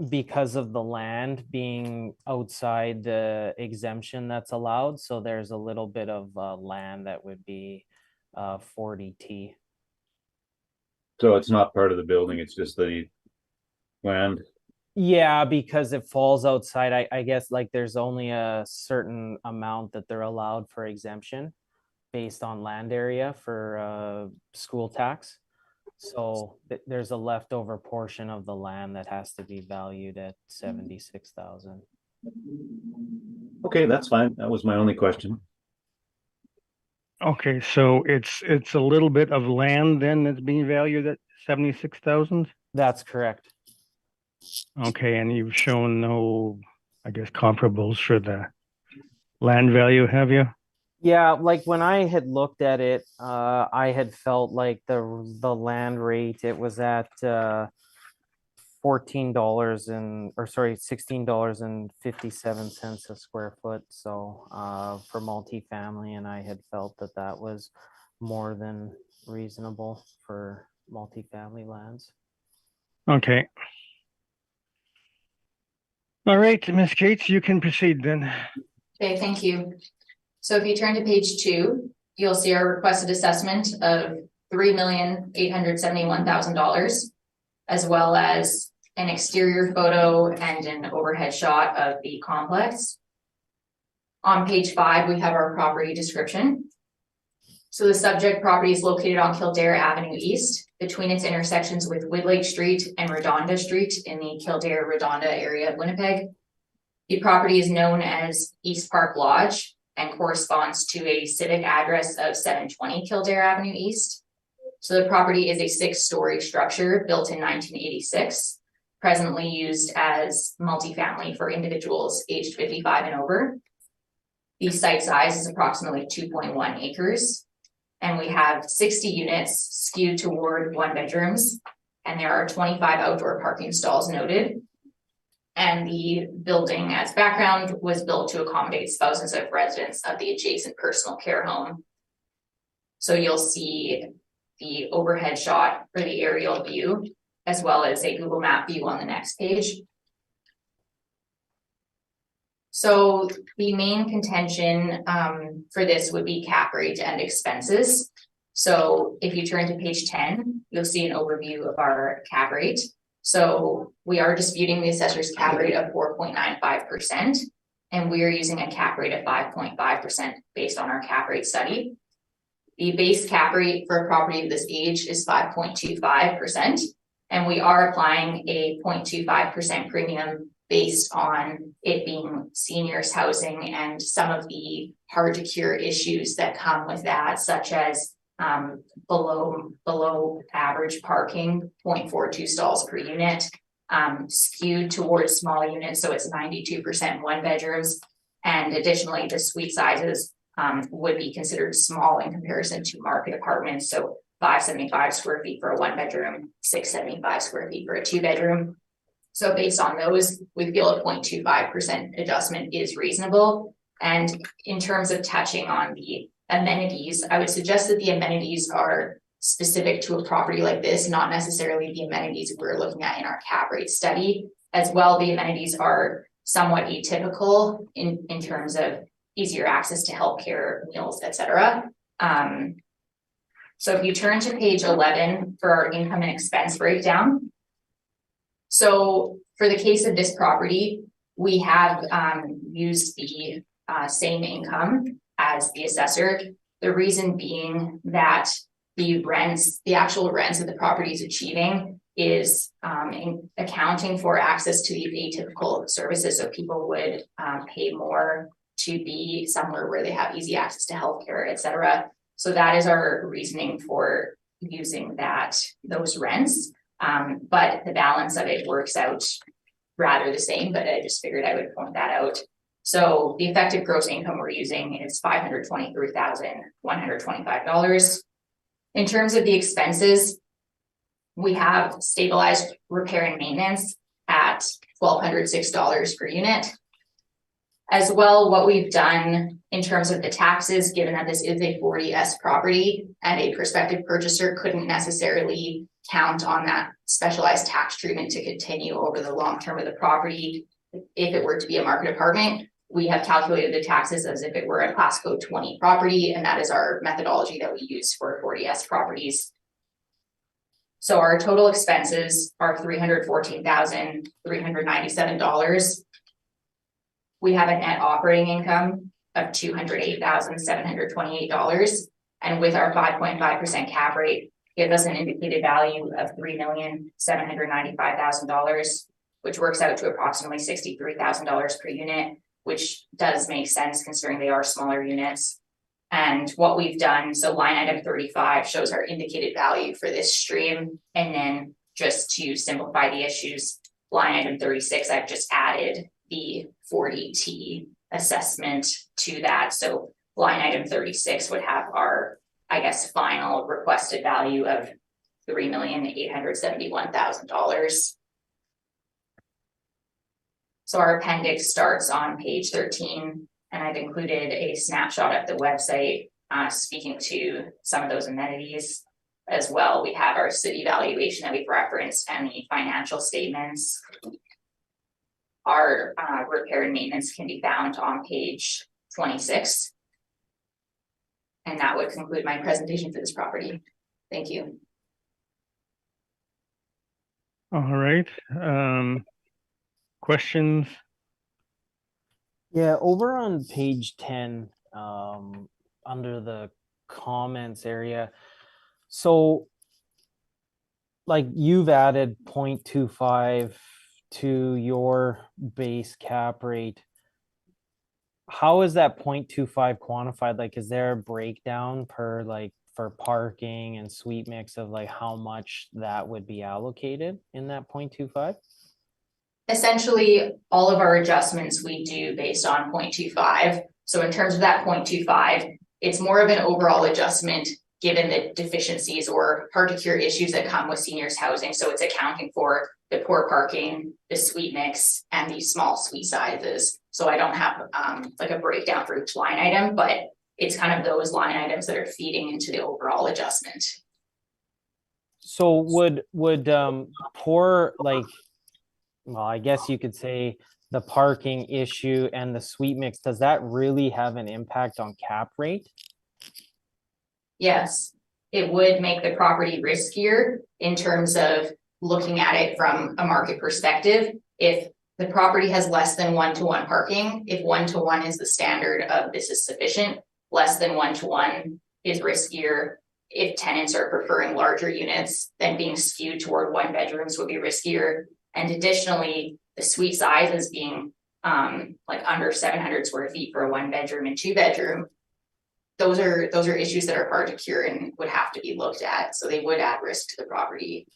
because of the land being outside the exemption that's allowed, so there's a little bit of land that would be 40T. So it's not part of the building, it's just the land? Yeah, because it falls outside, I guess, like there's only a certain amount that they're allowed for exemption based on land area for school tax. So there's a leftover portion of the land that has to be valued at 76,000. Okay, that's fine. That was my only question. Okay, so it's a little bit of land then that's being valued at 76,000? That's correct. Okay, and you've shown no, I guess, comparables for the land value, have you? Yeah, like when I had looked at it, I had felt like the land rate, it was at $16.57 a square foot. So for multifamily, and I had felt that that was more than reasonable for multifamily lands. Okay. All right, Ms. Cates, you can proceed then. Okay, thank you. So if you turn to page 2, you'll see our requested assessment of $3,871,000, as well as an exterior photo and an overhead shot of the complex. On page 5, we have our property description. So the subject property is located on Kildare Avenue East, between its intersections with Woodlake Street and Redonda Street in the Kildare-Redonda area of Winnipeg. The property is known as East Park Lodge and corresponds to a civic address of 720 Kildare Avenue East. So the property is a 6-story structure built in 1986, presently used as multifamily for individuals aged 55 and over. The site size is approximately 2.1 acres. And we have 60 units skewed toward 1-bedrooms, and there are 25 outdoor parking stalls noted. And the building as background was built to accommodate spouses of residents of the adjacent personal care home. So you'll see the overhead shot for the aerial view, as well as a Google Map view on the next page. So the main contention for this would be cap rate and expenses. So if you turn to page 10, you'll see an overview of our cap rate. So we are disputing the assessor's cap rate of 4.95%, and we are using a cap rate of 5.5% based on our cap rate study. The base cap rate for a property of this age is 5.25%. And we are applying a 0.25% premium based on it being seniors housing and some of the hard to cure issues that come with that, such as below average parking, 0.42 stalls per unit, skewed towards small units, so it's 92% one bedrooms, and additionally the suite sizes would be considered small in comparison to market apartments, so 575 square feet for a one bedroom, 675 square feet for a two bedroom. So based on those, we feel a 0.25% adjustment is reasonable. And in terms of touching on the amenities, I would suggest that the amenities are specific to a property like this, not necessarily the amenities we're looking at in our cap rate study. As well, the amenities are somewhat atypical in terms of easier access to healthcare, meals, etc. So if you turn to page 11 for our income and expense breakdown. So for the case of this property, we have used the same income as the assessor. The reason being that the actual rents that the property is achieving is accounting for access to these atypical services. So people would pay more to be somewhere where they have easy access to healthcare, etc. So that is our reasoning for using those rents. But the balance of it works out rather the same, but I just figured I would point that out. So the effective gross income we're using is $523,125. In terms of the expenses, we have stabilized repair and maintenance at $1,206 per unit. As well, what we've done in terms of the taxes, given that this is a 40S property and a prospective purchaser couldn't necessarily count on that specialized tax treatment to continue over the long term of the property. If it were to be a market apartment, we have calculated the taxes as if it were a class code 20 property, and that is our methodology that we use for 40S properties. So our total expenses are $314,397. We have a net operating income of $208,728, and with our 5.5% cap rate, gives us an indicated value of $3,795,000, which works out to approximately $63,000 per unit, which does make sense considering they are smaller units. And what we've done, so line item 35 shows our indicated value for this stream, and then just to simplify the issues, line item 36, I've just added the 40T assessment to that. So line item 36 would have our, I guess, final requested value of $3,871,000. So our appendix starts on page 13, and I've included a snapshot of the website speaking to some of those amenities. As well, we have our city valuation that we've referenced and the financial statements. Our repair and maintenance can be found on page 26. And that would conclude my presentation for this property. Thank you. All right. Questions? Yeah, over on page 10, under the comments area. So like you've added 0.25 to your base cap rate. How is that 0.25 quantified? Like, is there a breakdown per like for parking and suite mix of like how much that would be allocated in that 0.25? Essentially, all of our adjustments we do based on 0.25. So in terms of that 0.25, it's more of an overall adjustment given the deficiencies or hard to cure issues that come with seniors housing. So it's accounting for the poor parking, the suite mix, and the small suite sizes. So I don't have like a breakdown for each line item, but it's kind of those line items that are feeding into the overall adjustment. So would poor, like, well, I guess you could say the parking issue and the suite mix, does that really have an impact on cap rate? Yes, it would make the property riskier in terms of looking at it from a market perspective. If the property has less than 1-to-1 parking, if 1-to-1 is the standard of this is sufficient, less than 1-to-1 is riskier. If tenants are preferring larger units, then being skewed toward 1 bedrooms would be riskier. And additionally, the suite sizes being like under 700 square feet for a 1 bedroom and 2 bedroom. Those are issues that are hard to cure and would have to be looked at. So they would add risk to the property.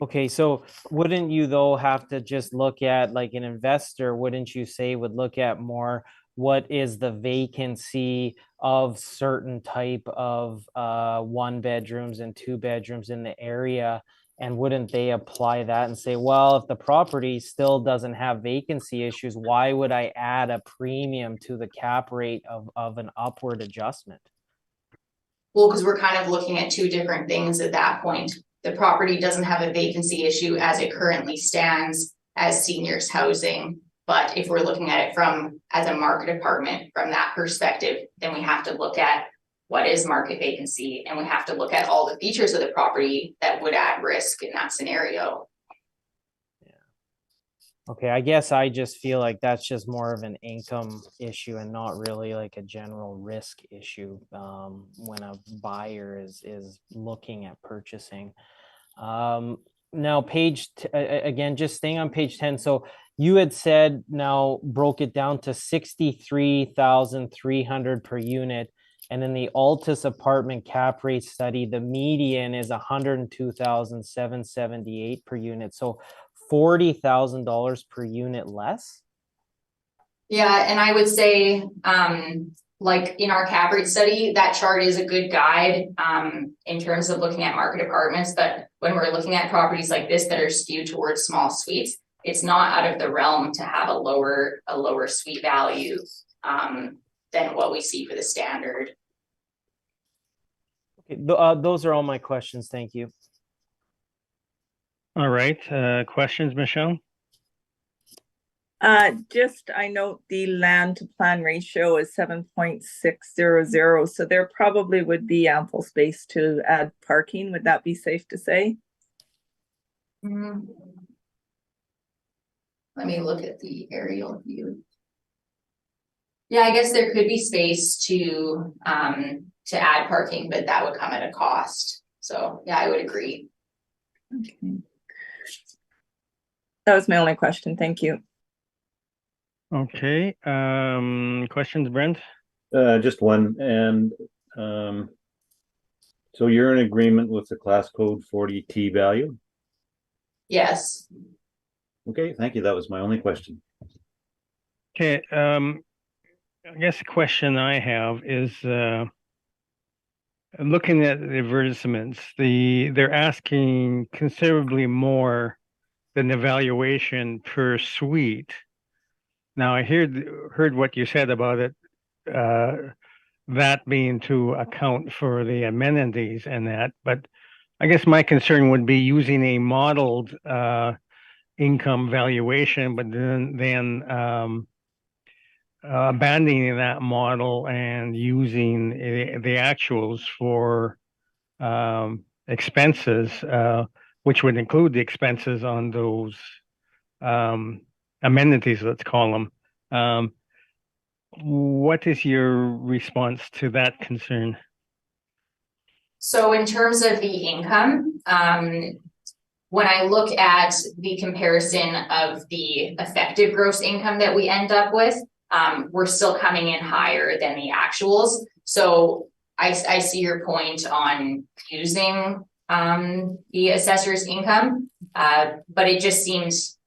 Okay, so wouldn't you though have to just look at, like, an investor, wouldn't you say would look at more what is the vacancy of certain type of 1 bedrooms and 2 bedrooms in the area? And wouldn't they apply that and say, well, if the property still doesn't have vacancy issues, why would I add a premium to the cap rate of an upward adjustment? Well, because we're kind of looking at two different things at that point. The property doesn't have a vacancy issue as it currently stands as seniors housing. But if we're looking at it as a market apartment from that perspective, then we have to look at what is market vacancy, and we have to look at all the features of the property that would add risk in that scenario. Okay, I guess I just feel like that's just more of an income issue and not really like a general risk issue when a buyer is looking at purchasing. Now again, just staying on page 10. So you had said, now broke it down to 63,300 per unit. And in the Altus apartment cap rate study, the median is 102,778 per unit. So $40,000 per unit less. Yeah, and I would say, like in our cap rate study, that chart is a good guide in terms of looking at market apartments. But when we're looking at properties like this that are skewed towards small suites, it's not out of the realm to have a lower suite value than what we see for the standard. Okay, those are all my questions. Thank you. All right, questions, Michelle? Just, I note the land to plan ratio is 7.600, so there probably would be ample space to add parking. Would that be safe to say? Let me look at the aerial view. Yeah, I guess there could be space to add parking, but that would come at a cost. So yeah, I would agree. Okay. That was my only question. Thank you. Okay, questions, Brent? Just one, and so you're in agreement with the class code 40T value? Yes. Okay, thank you. That was my only question. Okay, I guess the question I have is looking at the advertisements, they're asking considerably more than the valuation per suite. Now, I heard what you said about it, that being to account for the amenities and that, but I guess my concern would be using a modeled income valuation, but then abandoning that model and using the actuals for expenses, which would include the expenses on those amenities, let's call them. What is your response to that concern? So in terms of the income, when I look at the comparison of the effective gross income that we end up with, we're still coming in higher than the actuals. So I see your point on using the assessor's income, but it seems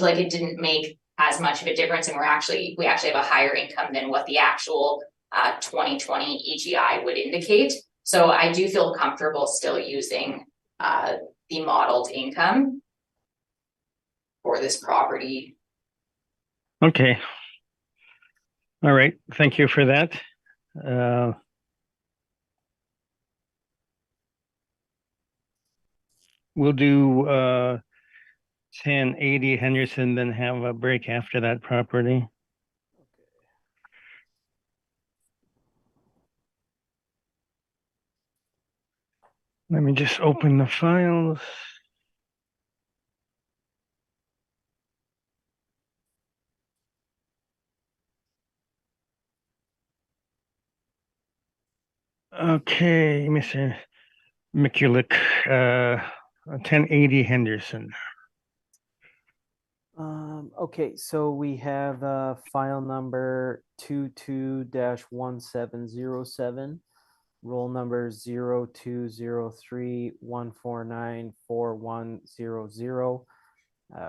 like it didn't make as much of a difference, and we actually have a higher income than what the actual 2020 EGI would indicate. So I do feel comfortable still using the modeled income for this property. Okay. All right. Thank you for that. We'll do 1080 Henderson, then have a break after that property. Let me just open the files. Okay, Mr. Mikulik, 1080 Henderson. Okay, so we have file number 22-1707, roll number 020314944100,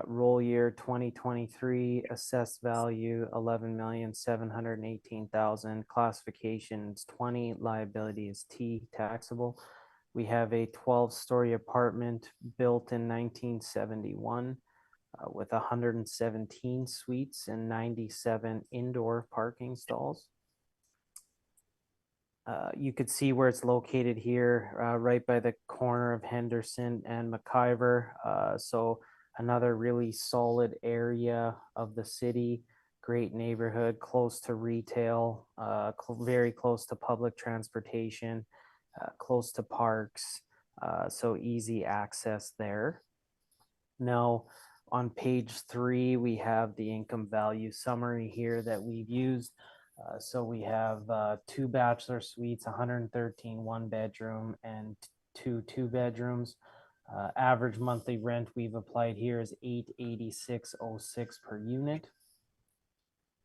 roll year 2023, assessed value 11,718,000, classifications 20, liability is T, taxable. We have a 12-story apartment built in 1971. With 117 suites and 97 indoor parking stalls. You could see where it's located here, right by the corner of Henderson and McIver. So another really solid area of the city, great neighborhood, close to retail, very close to public transportation, close to parks, so easy access there. Now, on page 3, we have the income value summary here that we've used. So we have 2 bachelor suites, 113 one-bedroom, and 2 two-bedrooms. Average monthly rent we've applied here is $886.06 per unit.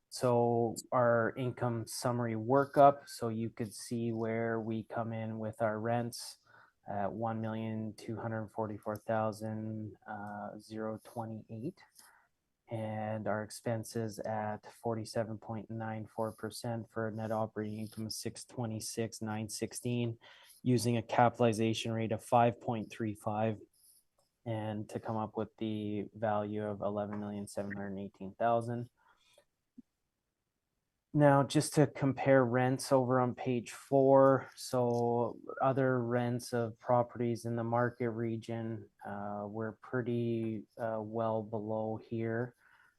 So our income summary workup, so you could see where we come in with our rents at 1,244,028, and our expenses at 47.94% for a net operating income of 626,916, using a capitalization rate of 5.35, and to come up with the value of 11,718,000. Now, just to compare rents over on page 4, so other rents of properties in the market region, we're pretty well below here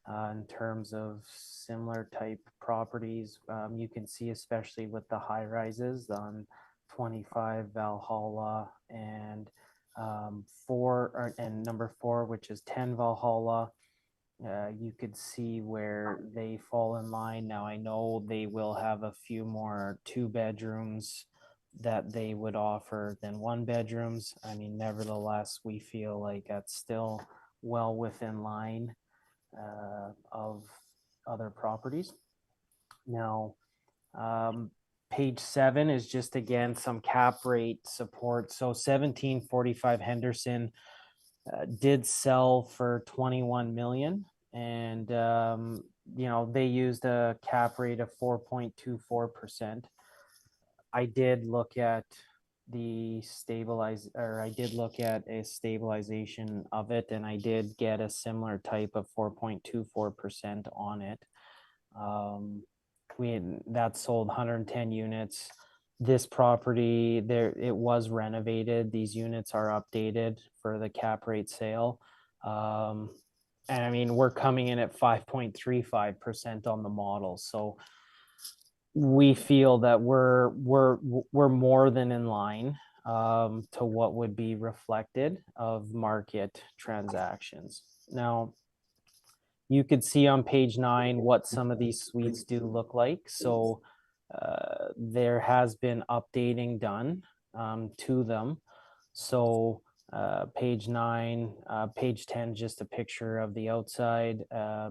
in terms of similar type properties. You can see, especially with the high rises on 25 Valhalla and number 4, which is 10 Valhalla. You could see where they fall in line. Now, I know they will have a few more 2 bedrooms that they would offer than 1 bedrooms. I mean, nevertheless, we feel like that's still well within line of other properties. Now, page 7 is just, again, some cap rate support. So 1745 Henderson did sell for 21 million, and they used a cap rate of 4.24%. I did look at a stabilization of it, and I did get a similar type of 4.24% on it. That sold 110 units. This property, it was renovated. These units are updated for the cap rate sale. And I mean, we're coming in at 5.35% on the model. So we feel that we're more than in line to what would be reflected of market transactions. Now, you could see on page 9 what some of these suites do look like. So there has been updating done to them. So page 9, page 10, just a picture of the outside.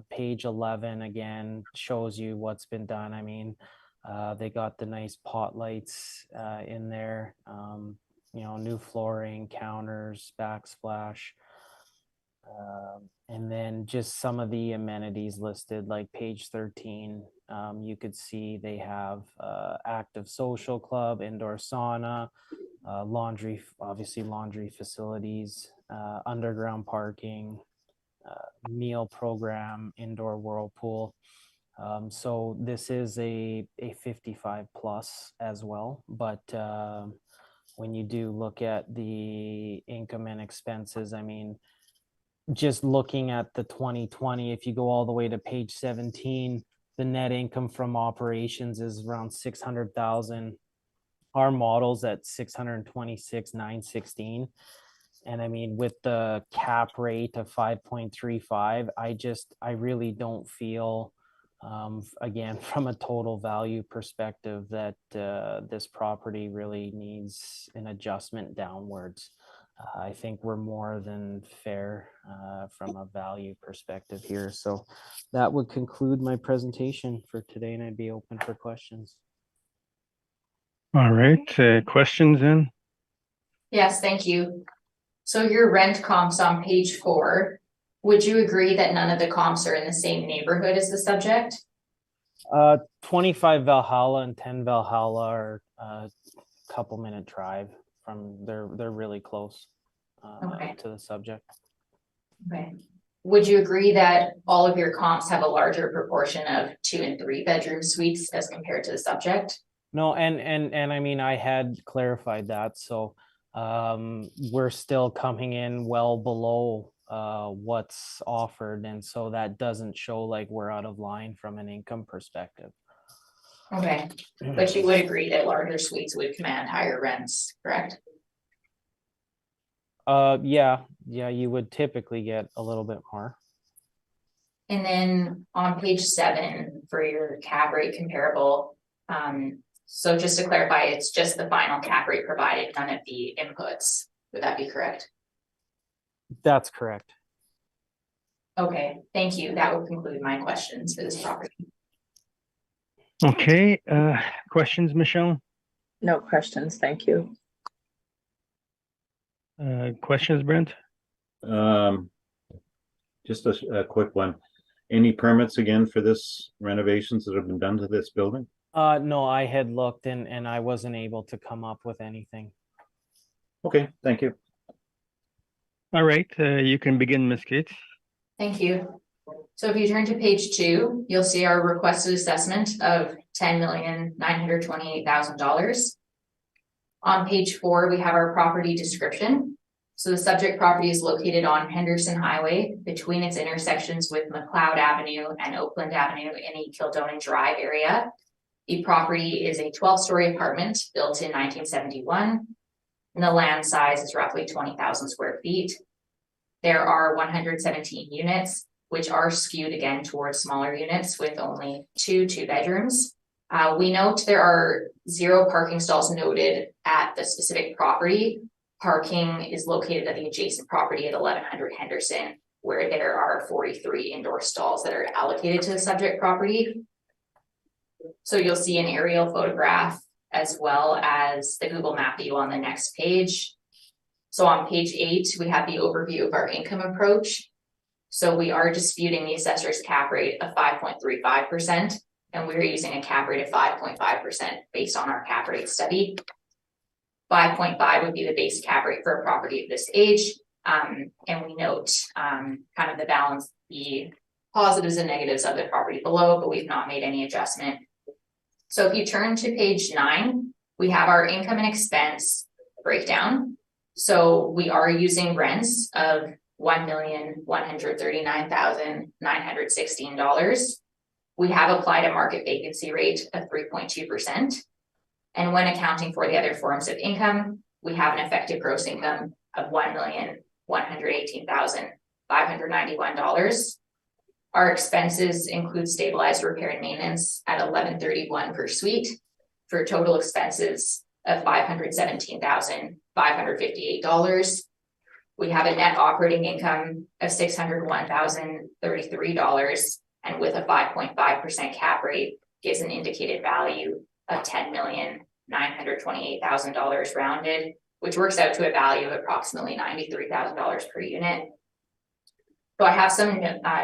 Page 11, again, shows you what's been done. I mean, they got the nice pot lights in there, new flooring, counters, backsplash. And then just some of the amenities listed, like page 13, you could see they have active social club, indoor sauna, laundry, obviously laundry facilities, underground parking, meal program, indoor whirlpool. So this is a 55 plus as well, but when you do look at the income and expenses, I mean, just looking at the 2020, if you go all the way to page 17, the net income from operations is around 600,000. Our model's at 626,916. And I mean, with the cap rate of 5.35, I really don't feel Again, from a total value perspective, that this property really needs an adjustment downwards. I think we're more than fair from a value perspective here. So that would conclude my presentation for today, and I'd be open for questions. All right, questions then? Yes, thank you. So your rent comps on page 4, would you agree that none of the comps are in the same neighborhood as the subject? 25 Valhalla and 10 Valhalla are a couple minute drive from, they're really close Okay. to the subject. Okay. Would you agree that all of your comps have a larger proportion of 2 and 3 bedroom suites as compared to the subject? No, and I mean, I had clarified that, so we're still coming in well below what's offered, and so that doesn't show like we're out of line from an income perspective. Okay, but you would agree that larger suites would command higher rents, correct? Yeah, you would typically get a little bit more. And then on page 7 for your cap rate comparable, so just to clarify, it's just the final cap rate provided, none of the inputs. Would that be correct? That's correct. Okay, thank you. That will conclude my questions for this property. Okay, questions, Michelle? No questions, thank you. Questions, Brent? Just a quick one. Any permits again for this renovations that have been done to this building? No, I had looked and I wasn't able to come up with anything. Okay, thank you. All right, you can begin, Ms. Gates. Thank you. So if you turn to page 2, you'll see our requested assessment of $10,928,000. On page 4, we have our property description. So the subject property is located on Henderson Highway between its intersections with McLeod Avenue and Oakland Avenue in a Kildonan Drive area. The property is a 12-story apartment built in 1971, and the land size is roughly 20,000 square feet. There are 117 units, which are skewed again towards smaller units with only 2 bedrooms. We note there are 0 parking stalls noted at the specific property. Parking is located at the adjacent property at 1100 Henderson, where there are 43 indoor stalls that are allocated to the subject property. So you'll see an aerial photograph as well as the Google map view on the next page. So on page 8, we have the overview of our income approach. So we are disputing the assessor's cap rate of 5.35%, and we're using a cap rate of 5.5% based on our cap rate study. 5.5 would be the base cap rate for a property of this age. And we note kind of the balance, the positives and negatives of the property below, but we've not made any adjustment. So if you turn to page 9, we have our income and expense breakdown. So we are using rents of $1,139,916. We have applied a market vacancy rate of 3.2%. And when accounting for the other forms of income, we have an effective gross income of $1,118,591. Our expenses include stabilized repair and maintenance at $1,131 per suite for total expenses of $517,558. We have a net operating income of $601,033, and with a 5.5% cap rate gives an indicated value of $10,928,000 rounded, which works out to a value of approximately $93,000 per unit. So I have some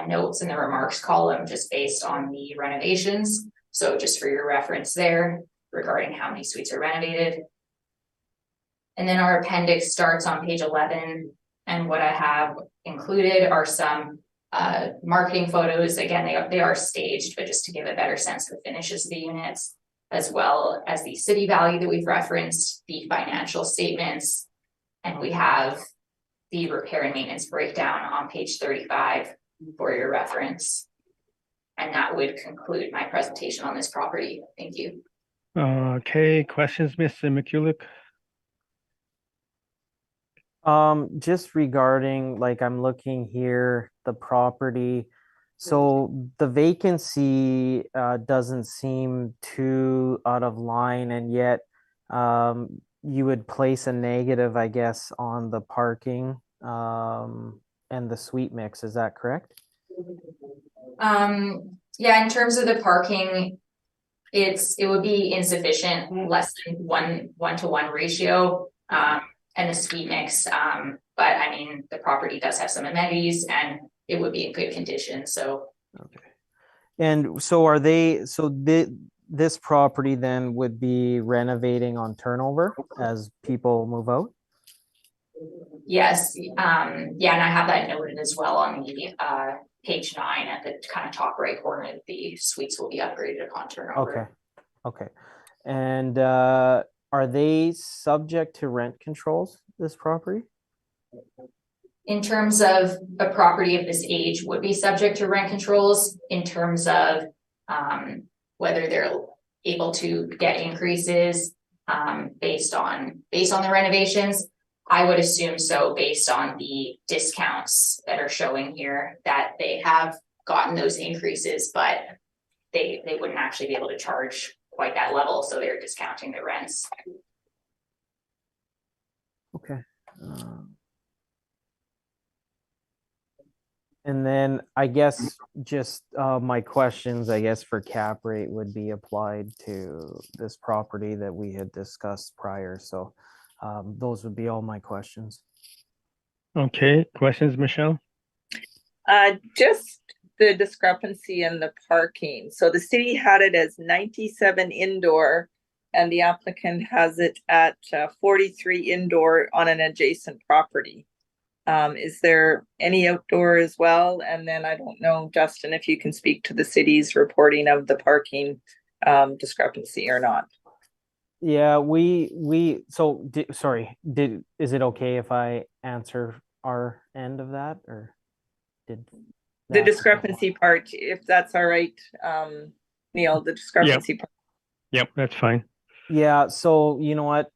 notes in the remarks column just based on the renovations. So just for your reference there regarding how many suites are renovated. And then our appendix starts on page 11. And what I have included are some marketing photos. Again, they are staged, but just to give a better sense of the finishes of the units, as well as the city value that we've referenced, the financial statements, and we have the repair and maintenance breakdown on page 35 for your reference. And that would conclude my presentation on this property. Thank you. Okay, questions, Mr. McCulloch? Just regarding, like, I'm looking here, the property, So the vacancy doesn't seem too out of line, and yet you would place a negative, I guess, on the parking and the suite mix. Is that correct? Yeah, in terms of the parking, it would be insufficient, less than one to one ratio, and the suite mix. But I mean, the property does have some amenities and it would be in good condition, so. Okay. And so this property then would be renovating on turnover as people move out? Yes, yeah, and I have that noted as well on the page 9 at the kind of top right corner. The suites will be upgraded upon turnover. Okay. And are they subject to rent controls, this property? In terms of a property of this age would be subject to rent controls, in terms of whether they're able to get increases based on the renovations. I would assume so, based on the discounts that are showing here, that they have gotten those increases, but they wouldn't actually be able to charge quite that level, so they're discounting the rents. Okay. And then I guess just my questions, I guess, for cap rate would be applied to this property that we had discussed prior. So those would be all my questions. Okay, questions, Michelle? Just the discrepancy in the parking. So the city had it as 97 indoor and the applicant has it at 43 indoor on an adjacent property. Is there any outdoor as well? And then I don't know, Justin, if you can speak to the city's reporting of the parking discrepancy or not. Yeah, is it okay if I answer our end of that, or did the discrepancy part, if that's all right, Neil, the discrepancy part. Yep, that's fine. Yeah, so you know what?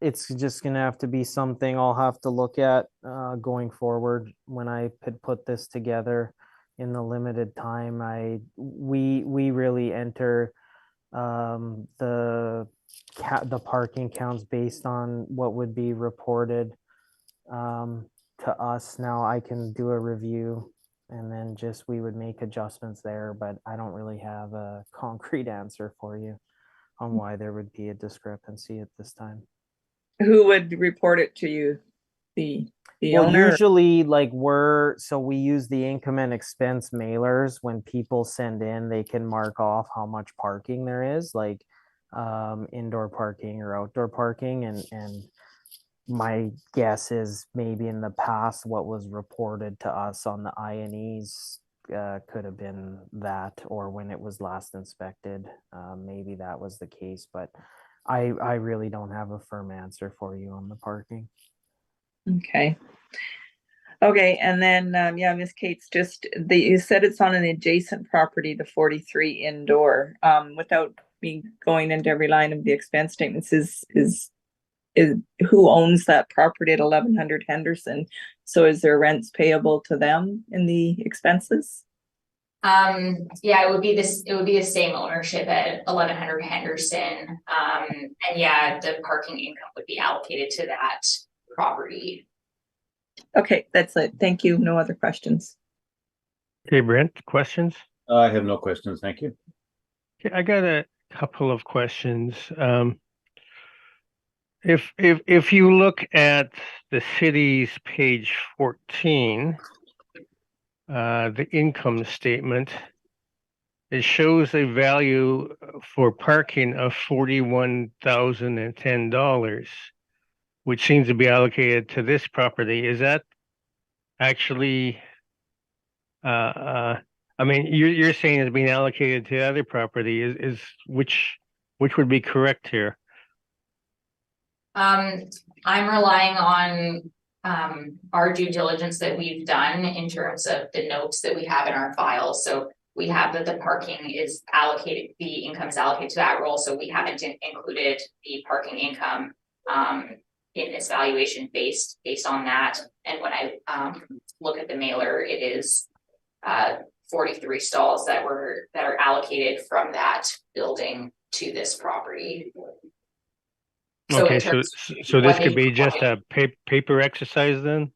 It's just gonna have to be something I'll have to look at going forward when I could put this together in the limited time. We really enter the parking counts based on what would be reported to us. Now I can do a review and then we would make adjustments there, but I don't really have a concrete answer for you on why there would be a discrepancy at this time. Who would report it to you? The owner? Usually we use the income and expense mailers. When people send in, they can mark off how much parking there is, like indoor parking or outdoor parking, and my guess is maybe in the past what was reported to us on the INEs could have been that, or when it was last inspected, maybe that was the case, but I really don't have a firm answer for you on the parking. Okay. And then Miss Kate's you said it's on an adjacent property, the 43 indoor. Without me going into every line of the expense statements, is who owns that property at 1100 Henderson? So is there rents payable to them in the expenses? Yeah, it would be the same ownership at 1100 Henderson. And yeah, the parking income would be allocated to that property. Okay, that's it. Thank you. No other questions. Okay, Brent, questions? I have no questions. Thank you. Okay, I got a couple of questions. If you look at the city's page 14, the income statement, it shows a value for parking of $41,010, which seems to be allocated to this property. Is that actually, I mean, you're saying it's being allocated to the other property, is which would be correct here? I'm relying on our due diligence that we've done in terms of the notes that we have in our file. So we have that the parking is allocated, the income is allocated to that role. So we haven't included the parking income in this valuation based on that. And when I look at the mailer, it is 43 stalls that are allocated from that building to this property. So Okay, in so terms so of this what could they be just provide- a paper exercise then?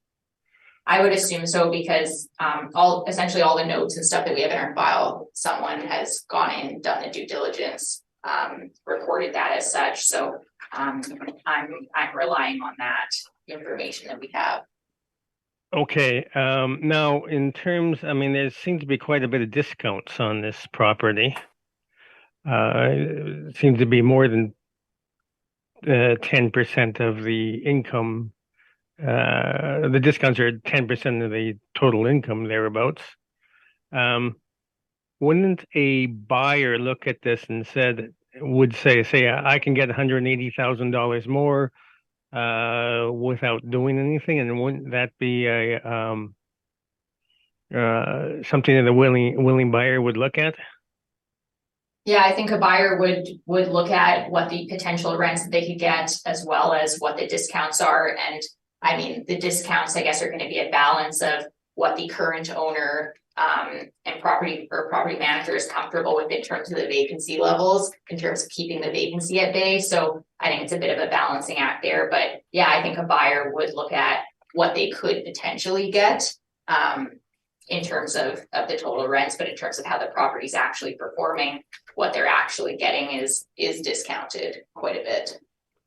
I would assume so, because essentially all the notes and stuff that we have in our file, someone has gone in, done the due diligence, recorded that as such. So I'm relying on that information that we have. Okay, now in terms, I mean, there seems to be quite a bit of discounts on this property. It seems to be more than 10% of the income. The discounts are 10% of the total income thereabouts. Wouldn't a buyer look at this and would say, I can get $180,000 more without doing anything, and wouldn't that be a something that a willing buyer would look at? Yeah, I think a buyer would look at what the potential rents that they could get, as well as what the discounts are. And I mean, the discounts, I guess, are going to be a balance of what the current owner and property manager is comfortable with in terms of the vacancy levels, in terms of keeping the vacancy at bay. So I think it's a bit of a balancing act there. But yeah, I think a buyer would look at what they could potentially get in terms of the total rents, but in terms of how the property is actually performing, what they're actually getting is discounted quite a bit.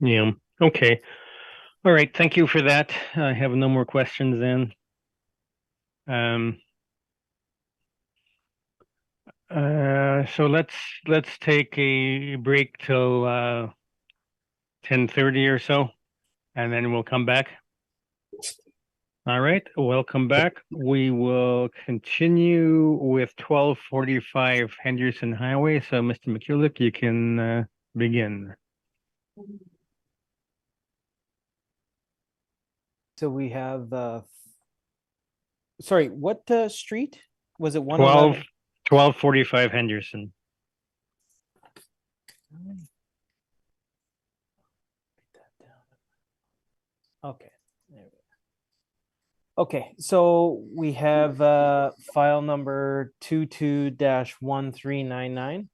Yeah. Okay. All right. Thank you for that. I have no more questions then. So let's take a break till 10:30 or so, and then we'll come back. All right, welcome back. We will continue with 1245 Henderson Highway. So, Mr. McCulloch, you can begin. So we have, sorry, what street? Was it 12, 111? 1245 Henderson. Okay. There we go. Okay, so we have file number 22-1399,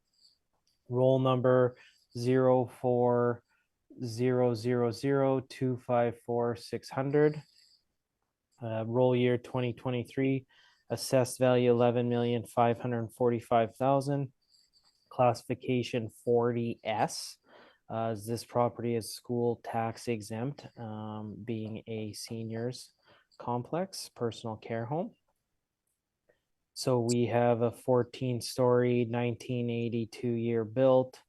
roll number 04000254,600, roll year 2023, assessed value 11,545,000, classification 40S. This property is school tax exempt, being a seniors complex personal care home. So we have a 14-story 1982 year built,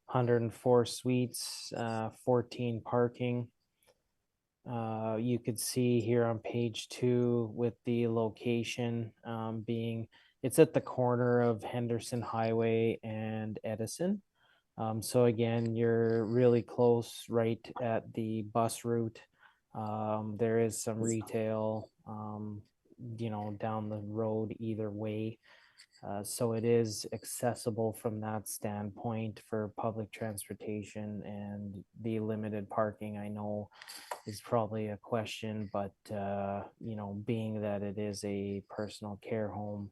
104 suites, 14 parking. You could see here on page 2 with the location being, it's at the corner of Henderson Highway and Edison. So again, you're really close right at the bus route. There is some retail, down the road either way. So it is accessible from that standpoint for public transportation, and the limited parking, I know, is probably a question, but being that it is a personal care home,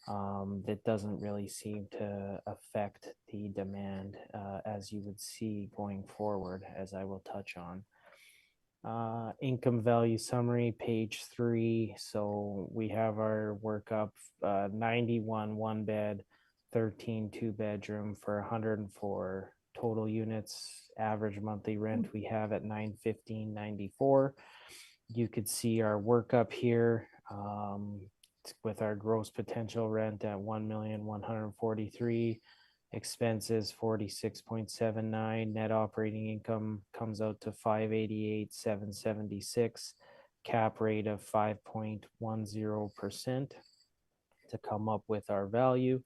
that doesn't really seem to affect the demand as you would see going forward, as I will touch on. Income value summary, page 3. So we have our workup, 91 one bed, 13 two bedroom for 104 total units. Average monthly rent we have at $915.94. You could see our workup here with our gross potential rent at $1,143,000. Expenses 46.79, net operating income comes out to 588,776, cap rate of 5.10% to come up with our value.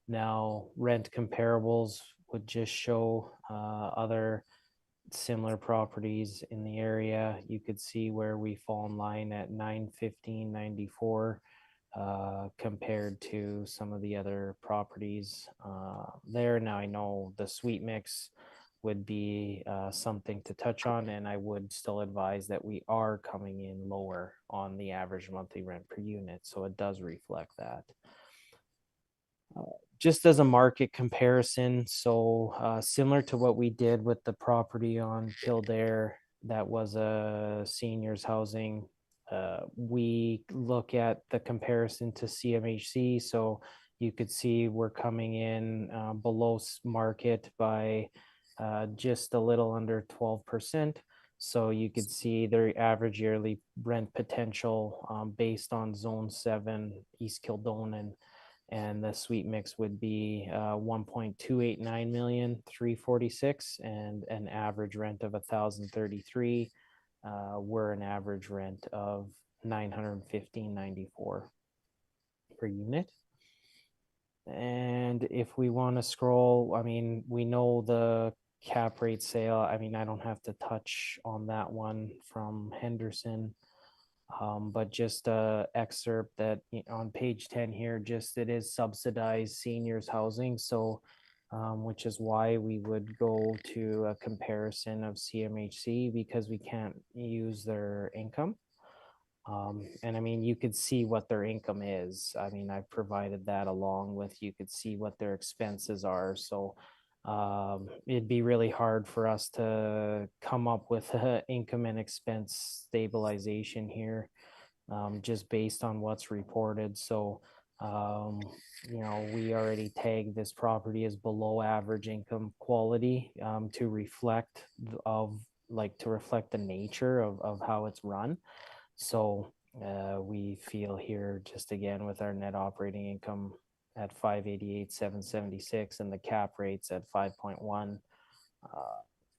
Now rent comparables would just show other similar properties in the area. You could see where we fall in line at $915.94 compared to some of the other properties there. Now I know the suite mix would be something to touch on, and I would still advise that we are coming in lower on the average monthly rent per unit, so it does reflect that. Just as a market comparison, so similar to what we did with the property on Kildare, that was a seniors housing. We look at the comparison to CMHC, so you could see we're coming in below market by just a little under 12%. So you could see their average yearly rent potential based on Zone 7, East Kildonan, and the suite mix would be 1.289 million, 346, and an average rent of 1,033. We're an average rent of 915.94 per unit. And if we want to scroll, I mean, we know the cap rate sale. I mean, I don't have to touch on that one from Henderson. But just a excerpt that on page 10 here, just it is subsidized seniors housing. So, which is why we would go to a comparison of CMHC because we can't use their income. And I mean, you could see what their income is. I mean, I've provided that along with, you could see what their expenses are. So, it'd be really hard for us to come up with a income and expense stabilization here, just based on what's reported. So, you know, we already tagged this property as below average income quality, to reflect the nature of how it's run. So, we feel here just again with our net operating income at 588,776 and the cap rates at 5.1,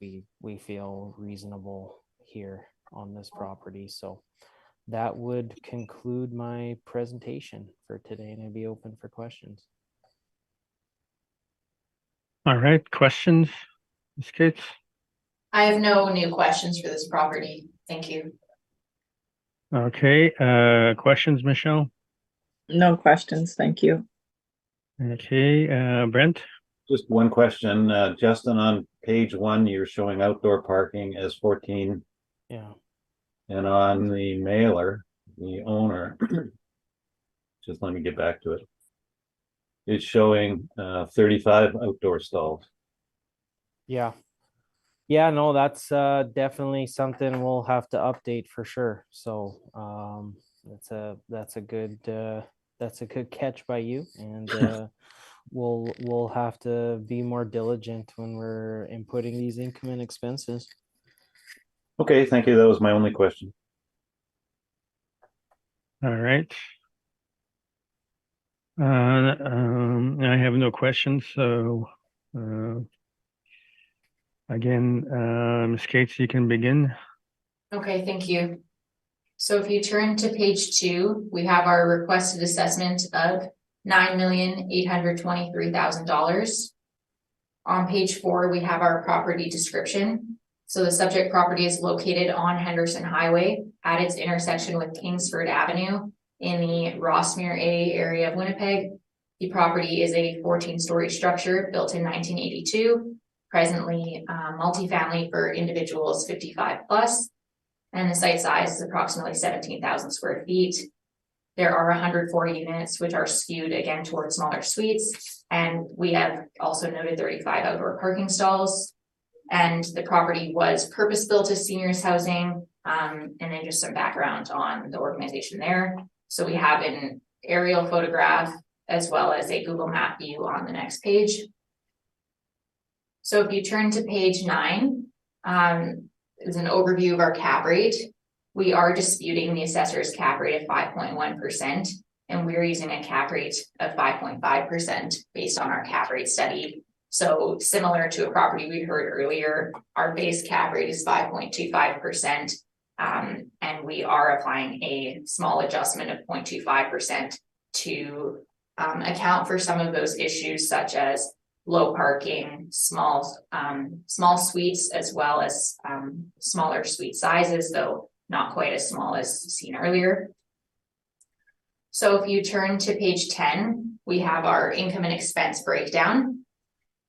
we feel reasonable here on this property. So that would conclude my presentation for today, and I'd be open for questions. All right, questions, Ms. Gates? I have no new questions for this property. Thank you. Okay, questions, Michelle? No questions, thank you. Okay, Brent? Just one question, Justin, on page 1, you're showing outdoor parking as 14. Yeah. And on the mailer, the owner, just let me get back to it. It's showing 35 outdoor stalls. Yeah. Yeah, no, that's definitely something we'll have to update for sure. So that's a good catch by you, and we'll have to be more diligent when we're inputting these income and expenses. Okay, thank you. That was my only question. All right. I have no questions, so again, Ms. Gates, you can begin. Okay, thank you. So if you turn to page 2, we have our requested assessment of $9,823,000. On page 4, we have our property description. So the subject property is located on Henderson Highway at its intersection with Kingsford Avenue in the Rossmere A area of Winnipeg. The property is a 14-story structure built in 1982, presently multifamily for individuals 55 plus, and the site size is approximately 17,000 square feet. There are 104 units, which are skewed again towards smaller suites, and we have also noted 35 outdoor parking stalls. And the property was purpose-built as seniors housing, and then just some background on the organization there. So we have an aerial photograph as well as a Google Map view on the next page. So if you turn to page 9, is an overview of our cap rate. We are disputing the assessor's cap rate of 5.1%, and we're using a cap rate of 5.5% based on our cap rate study. So similar to a property we heard earlier, our base cap rate is 5.25%, and we are applying a small adjustment of 0.25% to account for some of those issues such as low parking, small suites, as well as smaller suite sizes, though not quite as small as seen earlier. So if you turn to page 10, we have our income and expense breakdown.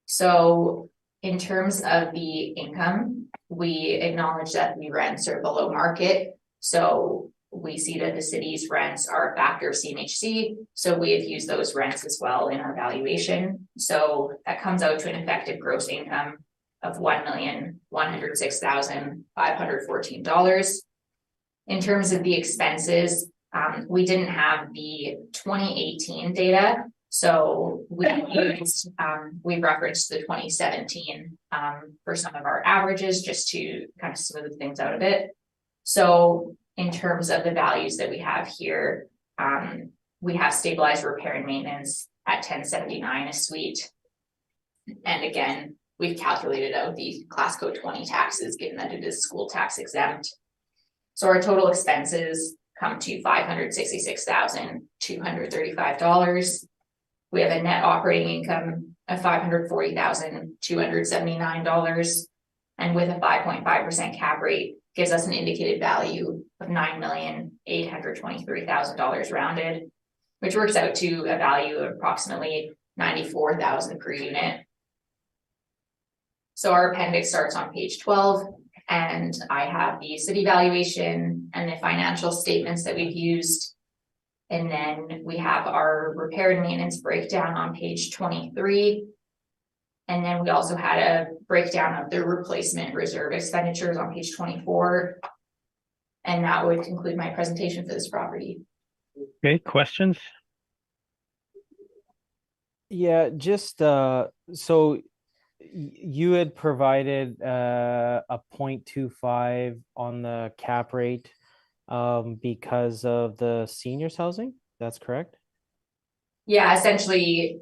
So in terms of the income, we acknowledge that the rents are below market. So we see that the city's rents are a factor of CMHC, so we have used those rents as well in our valuation. So that comes out to an effective gross income of $1,106,514. In terms of the expenses, we didn't have the 2018 data, so we referenced the 2017 for some of our averages just to kind of smooth things out a bit. So in terms of the values that we have here, we have stabilized repair and maintenance at $10.79 a suite. And again, we've calculated out the class code 20 taxes, given that it is school tax exempt. So our total expenses come to $566,235. We have a net operating income of $540,279. And with a 5.5% cap rate, gives us an indicated value of $9,823,000 rounded, which works out to a value of approximately $94,000 per unit. So our appendix starts on page 12, and I have the city valuation and the financial statements that we've used. And then we have our repair and maintenance breakdown on page 23. And then we also had a breakdown of the replacement reserve expenditures on page 24. And that would conclude my presentation for this property. Okay, questions? Yeah, just so you had provided a 0.25 on the cap rate because of the seniors housing. That's correct? Yeah, essentially,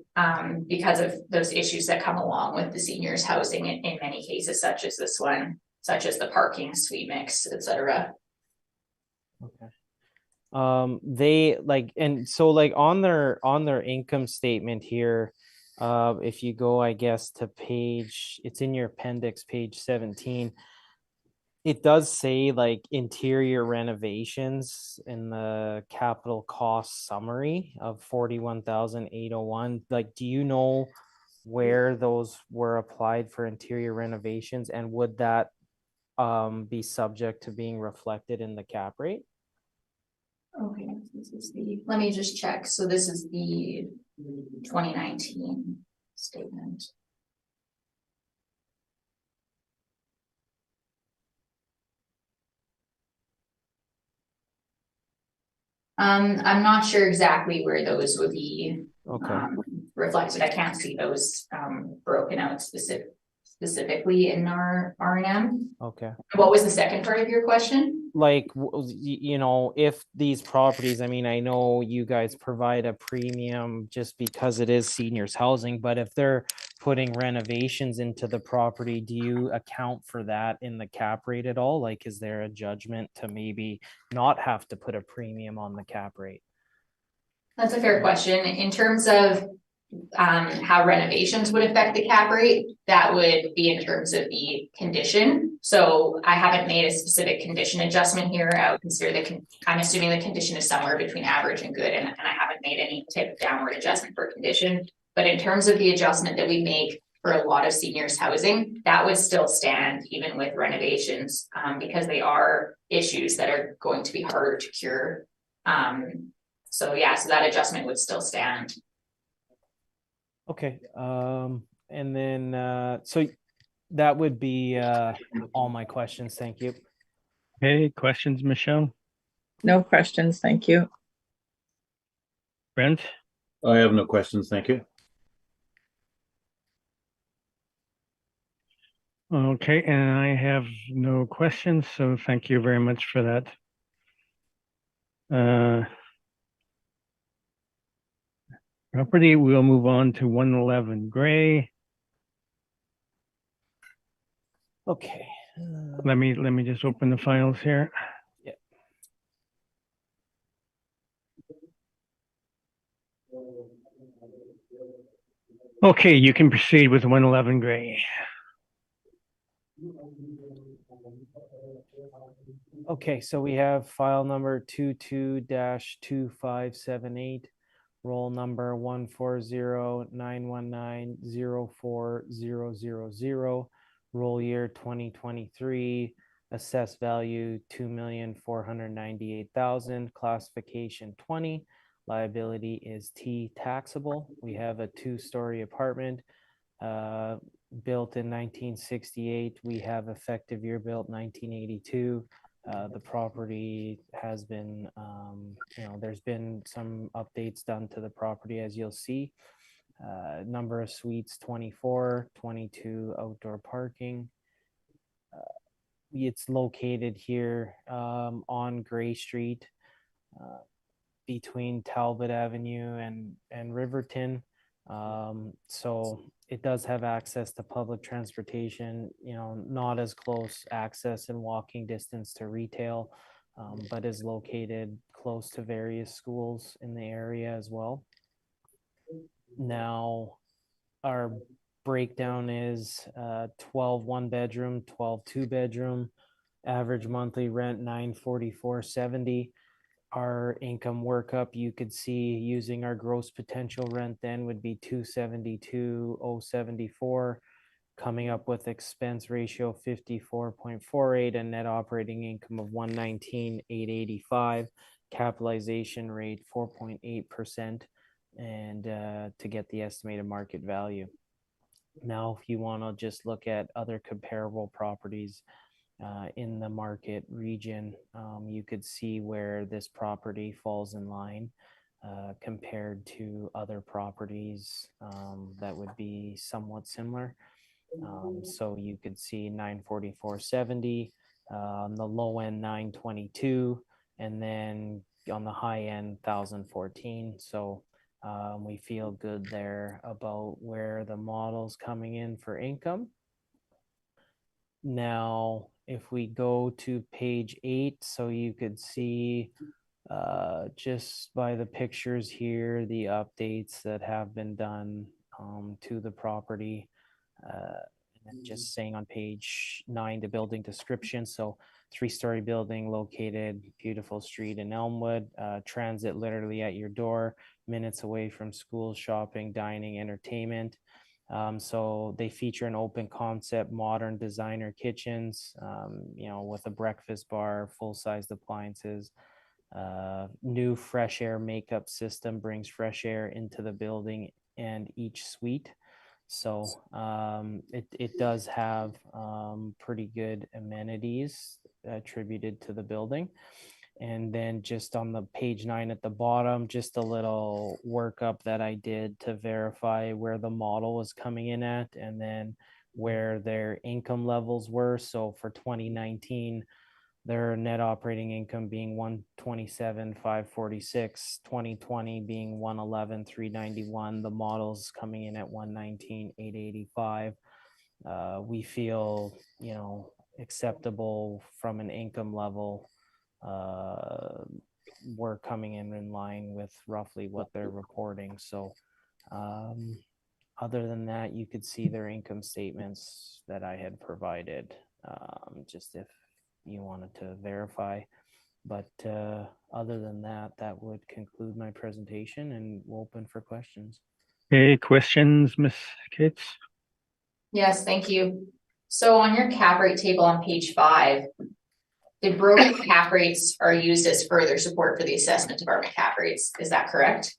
because of those issues that come along with the seniors housing in many cases, such as this one, such as the parking, suite mix, etc. Okay. They like, and so like on their income statement here, if you go, I guess, to page, it's in your appendix, page 17. It does say like interior renovations in the capital cost summary of 41,801. Like, do you know where those were applied for interior renovations, and would that be subject to being reflected in the cap rate? Okay, this is let me just check. So this is the 2019 statement. I'm not sure exactly where those would be reflected. I can't see those broken out specifically in our R&M. Okay. What was the second part of your question? Like, you know, if these properties, I mean, I know you guys provide a premium just because it is seniors housing, but if they're putting renovations into the property, do you account for that in the cap rate at all? Like, is there a judgment to maybe not have to put a premium on the cap rate? That's a fair question. In terms of how renovations would affect the cap rate, that would be in terms of the condition. So I haven't made a specific condition adjustment here. I would consider I'm assuming the condition is somewhere between average and good, and I haven't made any type of downward adjustment for condition. But in terms of the adjustment that we make for a lot of seniors housing, that would still stand even with renovations, because they are issues that are going to be harder to cure. So yeah, so that adjustment would still stand. Okay. And then so that would be all my questions. Thank you. Okay, questions, Michelle? No questions, thank you. Brent? I have no questions, thank you. Okay, and I have no questions, so thank you very much for that. Property, we'll move on to 111 Gray. Okay. Let me just open the files here. Yeah. Okay, you can proceed with 111 Gray. Okay, so we have file number 22-2578, roll number 14091904000, roll year 2023, assessed value 2,498,000, classification 20, liability is T taxable. We have a 2-story apartment built in 1968. We have effective year built 1982. The property has been, there's been some updates done to the property, as you'll see. Number of suites 24, 22 outdoor parking. It's located here on Gray Street between Talbot Avenue and Riverton. So it does have access to public transportation, not as close access and walking distance to retail, but is located close to various schools in the area as well. Now, our breakdown is 12 1-bedroom, 12 2-bedroom, average monthly rent $944.70. Our income workup, you could see using our gross potential rent then would be $272,074, coming up with expense ratio 54.48 and net operating income of $119,885, capitalization rate 4.8%, and to get the estimated market value. Now, if you want to just look at other comparable properties in the market region, you could see where this property falls in line compared to other properties that would be somewhat similar. So you could see 944.70, on the low end 922, and then on the high end 1014. So we feel good there about where the model's coming in for income. Now, if we go to page 8, so you could see just by the pictures here, the updates that have been done to the property. And just saying on page 9, the building description. So 3-story building located, beautiful street in Elmwood, transit literally at your door, minutes away from school, shopping, dining, entertainment. So they feature an open concept, modern designer kitchens, with a breakfast bar, full-sized appliances. New fresh air makeup system brings fresh air into the building and each suite. So it does have pretty good amenities attributed to the building. And then just on the page 9 at the bottom, just a little workup that I did to verify where the model was coming in at and then where their income levels were. So for 2019, their net operating income being 127,546, 2020 being 111,391. The model's coming in at 119,885. We feel, acceptable from an income level. We're coming in line with roughly what they're reporting. So other than that, you could see their income statements that I had provided, just if you wanted to verify. But other than that, that would conclude my presentation, and we'll open for questions. Any questions, Ms. Cates? Yes, thank you. So on your cap rate table on page 5, the broken cap rates are used as further support for the assessment department cap rates. Is that correct?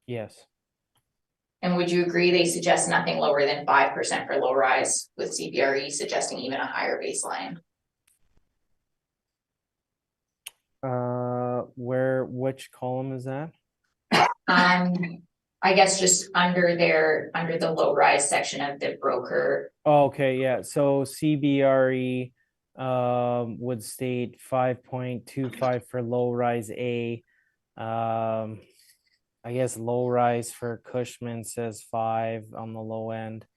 Yes. And would you agree they suggest nothing lower than 5% for low rise, with CBRE suggesting even a higher baseline? Which column is that? I guess just under the low rise section of the broker. Oh, okay, yeah. So CBRE would state 5.25 for low rise A. I guess low rise for Cushman says 5 on the low end.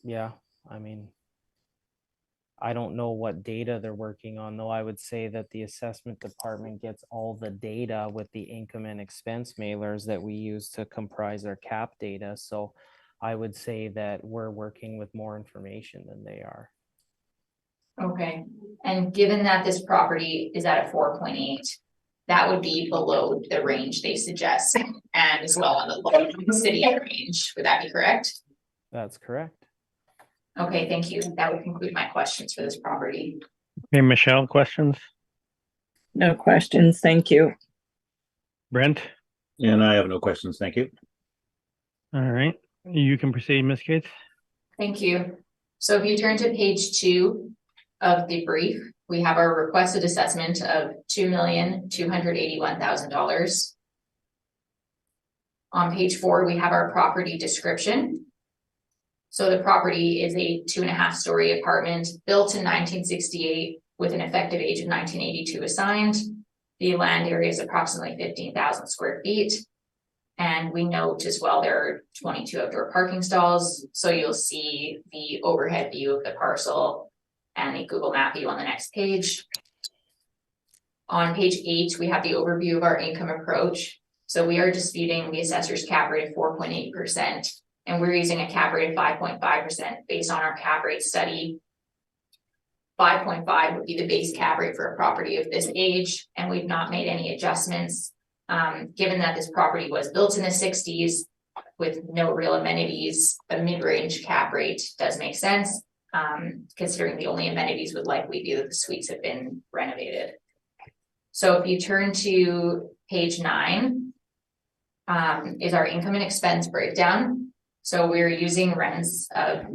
Yeah, I mean, I don't know what data they're working on, though. I would say that the assessment department gets all the data with the income and expense mailers that we use to comprise our cap data. So I would say that we're working with more information than they are. Okay, and given that this property is at a 4.8, that would be below the range they suggest, and as well on the low city range. Would that be correct? That's correct. Okay, thank you. That would conclude my questions for this property. Okay, Michelle, questions? No questions, thank you. Brent? And I have no questions, thank you. All right, you can proceed, Ms. Gates. Thank you. So if you turn to page 2 of the brief, we have our requested assessment of $2,281,000. On page 4, we have our property description. So the property is a 2.5-story apartment built in 1968 with an effective age of 1982 assigned. The land area is approximately 15,000 square feet. And we note as well, there are 22 outdoor parking stalls. So you'll see the overhead view of the parcel and the Google map view on the next page. On page 8, we have the overview of our income approach. So we are disputing the assessor's cap rate of 4.8%, and we're using a cap rate of 5.5% based on our cap rate study. 5.5 would be the base cap rate for a property of this age, and we've not made any adjustments. Given that this property was built in the 60s with no real amenities, a mid-range cap rate does make sense, considering the only amenities would likely be that the suites have been renovated. So if you turn to page 9, is our income and expense breakdown. So we're using rents of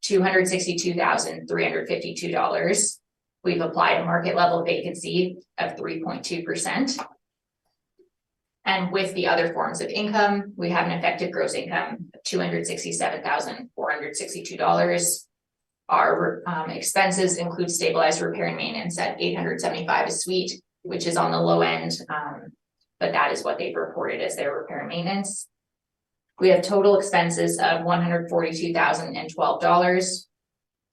$262,352. We've applied a market level vacancy of 3.2%. And with the other forms of income, we have an effective gross income of $267,462. Our expenses include stabilized repair and maintenance at $875 a suite, which is on the low end, but that is what they've reported as their repair and maintenance. We have total expenses of $142,012,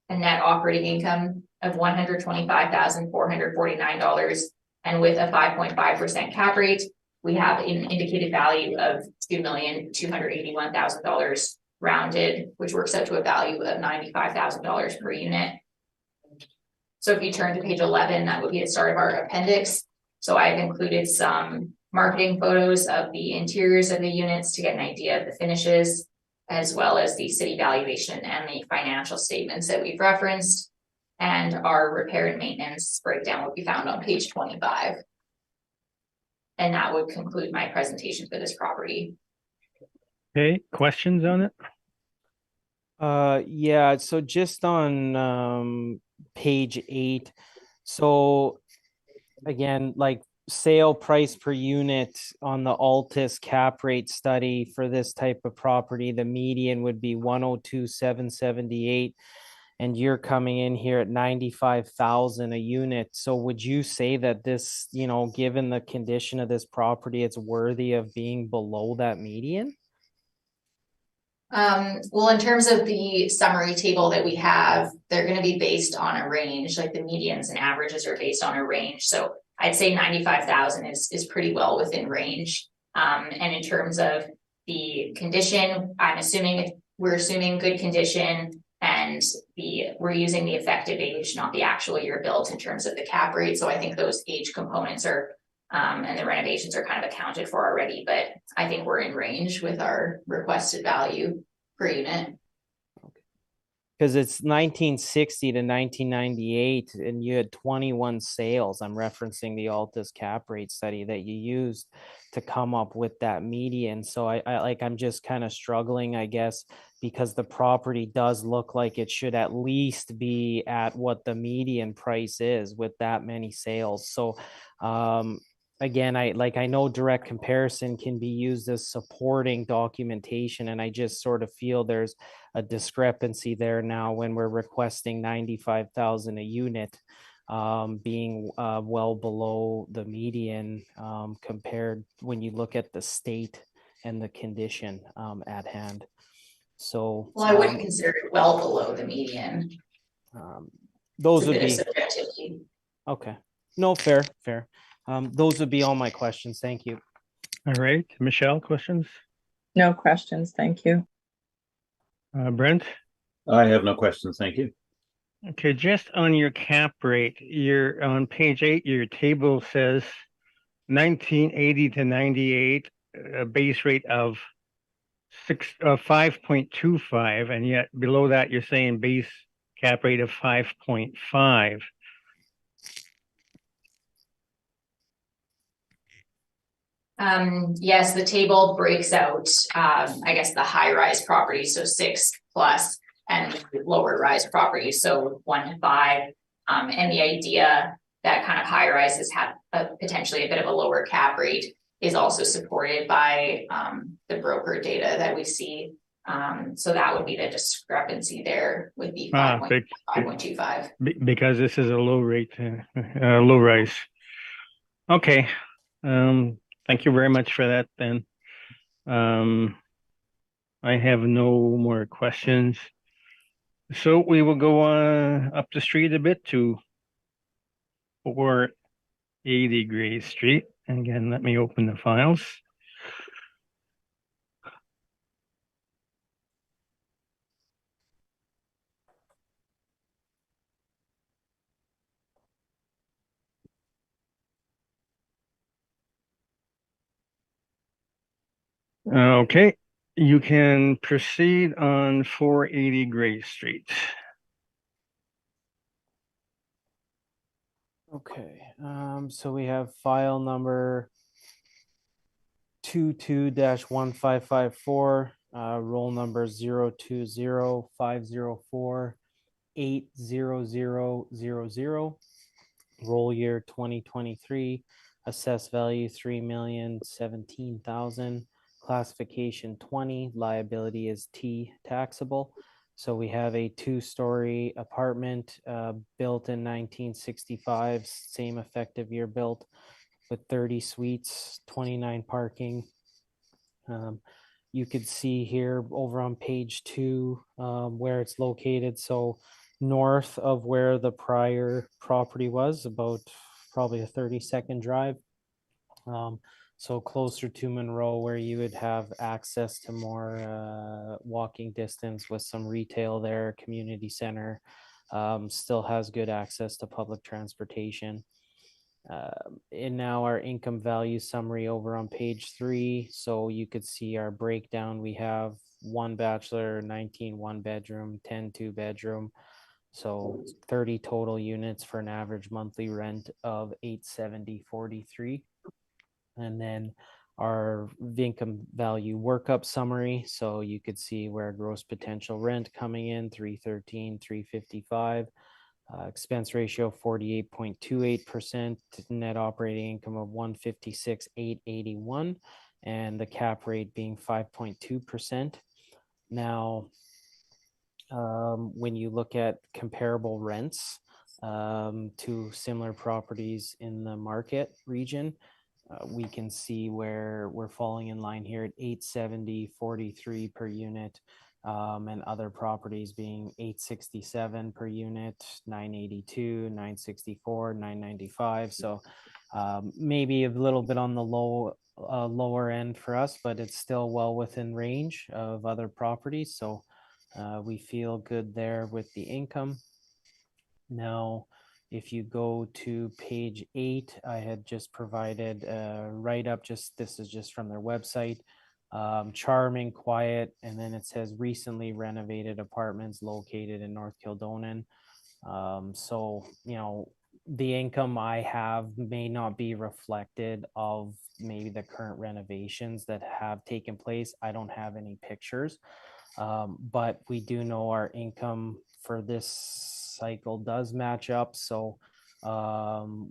a net operating income of $125,449, and with a 5.5% cap rate, we have an indicated value of $2,281,000 rounded, which works out to a value of $95,000 per unit. So if you turn to page 11, that would be the start of our appendix. So I've included some marketing photos of the interiors of the units to get an idea of the finishes, as well as the city valuation and the financial statements that we've referenced. And our repair and maintenance breakdown will be found on page 25. And that would conclude my presentation for this property. Okay, questions on it? Yeah, so just on page 8, so again, like sale price per unit on the Altus cap rate study for this type of property, the median would be 102,778, and you're coming in here at 95,000 a unit. So would you say that this, you know, given the condition of this property, it's worthy of being below that median? Well, in terms of the summary table that we have, they're going to be based on a range, like the medians and averages are based on a range. So I'd say 95,000 is pretty well within range. And in terms of the condition, we're assuming good condition, and we're using the effective age, not the actual year built in terms of the cap rate. So I think those age components are and the renovations are kind of accounted for already, but I think we're in range with our requested value per unit. Because it's 1960 to 1998 and you had 21 sales. I'm referencing the Altus cap rate study that you used to come up with that median. So I'm just kind of struggling, I guess, because the property does look like it should at least be at what the median price is with that many sales. So again, I know direct comparison can be used as supporting documentation, and I just sort of feel there's a discrepancy there now when we're requesting 95,000 a unit, being well below the median compared when you look at the state and the condition at hand. So, well, I wouldn't consider it well below the median. Those would be subjectivity. Okay. No, fair. Those would be all my questions. Thank you. All right, Michelle, questions? No questions, thank you. Brent? I have no questions, thank you. Okay, just on your cap rate, you're on page 8, your table says 1980 to 98, a base rate of 5.25, and yet below that you're saying base cap rate of 5.5. Yes, the table breaks out, I guess the high rise properties, so 6+ and lower rise properties, so 1 to 5. And the idea that kind of high rises have potentially a bit of a lower cap rate is also supported by the broker data that we see. So that would be the discrepancy there would be 5.25. Because this is a low rate, low rise. Okay. Thank you very much for that, then. I have no more questions. So we will go up the street a bit to 480 Gray Street. And again, let me open the files. Okay, you can proceed on 480 Gray Street. Okay, so we have file number 22-1554, roll number 020-504-80000, roll year 2023, assessed value 3,017,000, classification 20, liability is T taxable. So we have a 2-story apartment built in 1965, same effective year built, with 30 suites, 29 parking. You could see here over on page 2 where it's located. So north of where the prior property was, about probably a 30-second drive. So closer to Monroe, where you would have access to more walking distance with some retail there, community center, still has good access to public transportation. And now our income value summary over on page 3. So you could see our breakdown. We have 1 bachelor, 19 1-bedroom, 10 2-bedroom. So 30 total units for an average monthly rent of $870.43. And then our income value workup summary. So you could see where gross potential rent coming in, 313, 355. Expense ratio 48.28%, net operating income of 156,881, and the cap rate being 5.2%. Now, when you look at comparable rents to similar properties in the market region, we can see where we're falling in line here at 870.43 per unit. And other properties being 867 per unit, 982, 964, 995. So maybe a little bit on the lower end for us, but it's still well within range of other properties. So we feel good there with the income. Now, if you go to page 8, I had just provided a write-up. This is just from their website. Charming, quiet, and then it says recently renovated apartments located in North Kildonan. So, you know, the income I have may not be reflected of maybe the current renovations that have taken place. I don't have any pictures, but we do know our income for this cycle does match up. So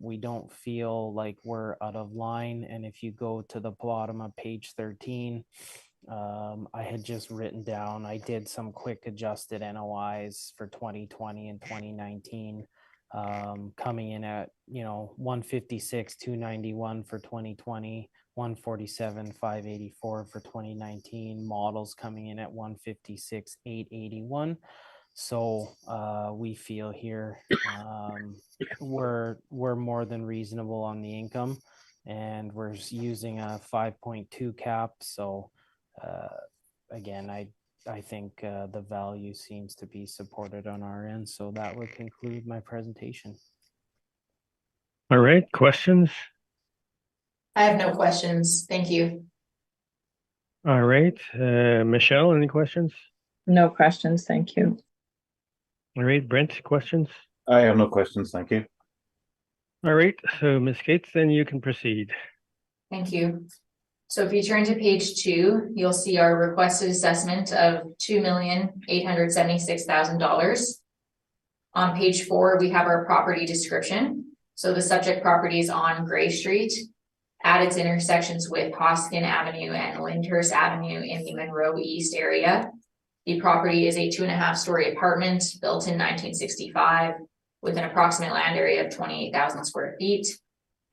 we don't feel like we're out of line. And if you go to the bottom of page 13, I had just written down, I did some quick adjusted NOIs for 2020 and 2019, coming in at, 156,291 for 2020, 147,584 for 2019, models coming in at 156,881. So we feel here we're more than reasonable on the income, and we're using a 5.2 cap. So again, I think the value seems to be supported on our end. So that would conclude my presentation. All right, questions? I have no questions. Thank you. All right, Michelle, any questions? No questions, thank you. All right, Brent, questions? I have no questions, thank you. All right, so Ms. Gates, then you can proceed. Thank you. So if you turn to page 2, you'll see our requested assessment of $2,876,000. On page 4, we have our property description. So the subject property is on Gray Street at its intersections with Hoskin Avenue and Lyndhurst Avenue in the Monroe East area. The property is a 2.5-story apartment built in 1965 with an approximate land area of 28,000 square feet.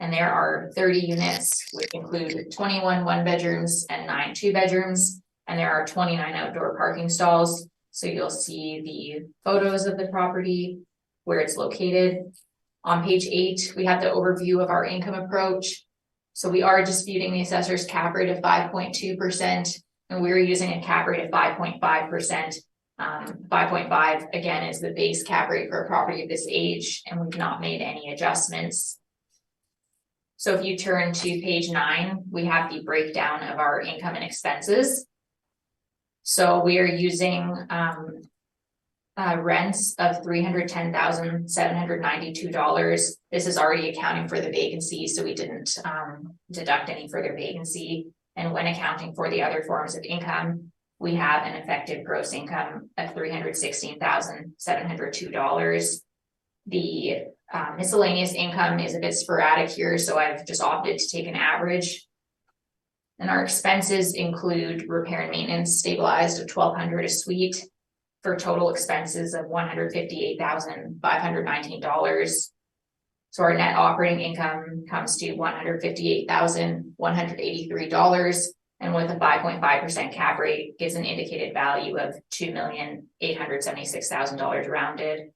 And there are 30 units, which include 21 one-bedrooms and 9 two-bedrooms. And there are 29 outdoor parking stalls. So you'll see the photos of the property, where it's located. On page 8, we have the overview of our income approach. So we are disputing the assessor's cap rate of 5.2%, and we're using a cap rate of 5.5%. 5.5 again is the base cap rate for a property of this age, and we've not made any adjustments. So if you turn to page 9, we have the breakdown of our income and expenses. So we are using rents of $310,792. This is already accounting for the vacancy, so we didn't deduct any further vacancy. And when accounting for the other forms of income, we have an effective gross income of $316,702. The miscellaneous income is a bit sporadic here, so I've just opted to take an average. And our expenses include repair and maintenance stabilized of $1,200 a suite for total expenses of $158,519. So our net operating income comes to $158,183, and with a 5.5% cap rate gives an indicated value of $2,876,000 rounded,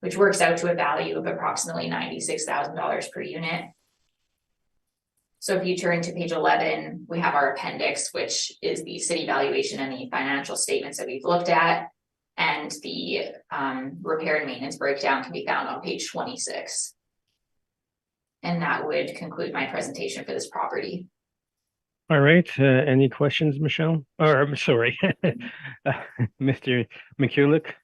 which works out to a value of approximately $96,000 per unit. So if you turn to page 11, we have our appendix, which is the city valuation and the financial statements that we've looked at. And the repair and maintenance breakdown can be found on page 26. And that would conclude my presentation for this property. All right, any questions, Michelle? Or, I'm sorry, Mr. McCulloch?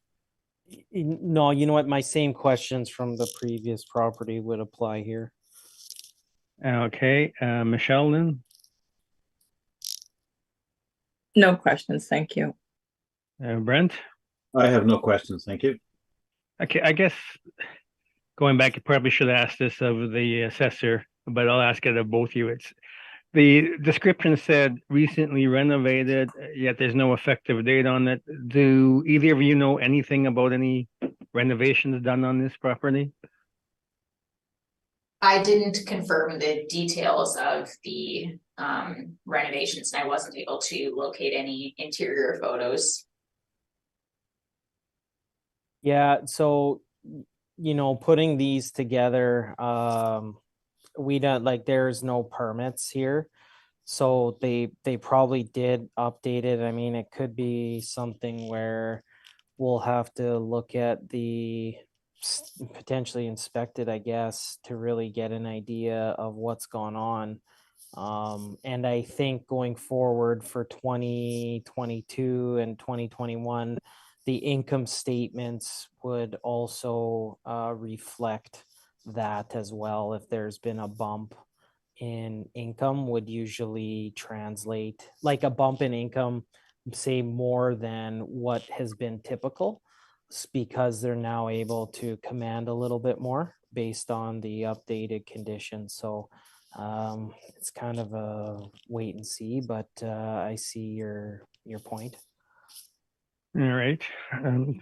No, you know what? My same questions from the previous property would apply here. Okay, Michelle then? No questions, thank you. Brent? I have no questions, thank you. Okay, I guess going back, you probably should ask this of the assessor, but I'll ask it of both you. It's the description said recently renovated, yet there's no effective date on it. Do either of you know anything about any renovations done on this property? I didn't confirm the details of the renovations, and I wasn't able to locate any interior photos. Yeah, so putting these together, we don't there's no permits here. So they probably did update it. I mean, it could be something where we'll have to look at the potentially inspect it, I guess, to really get an idea of what's gone on. And I think going forward for 2022 and 2021, the income statements would also reflect that as well. If there's been a bump in income, would usually translate like a bump in income, say more than what has been typical, because they're now able to command a little bit more based on the updated conditions. So it's kind of a wait and see, but I see your point. All right,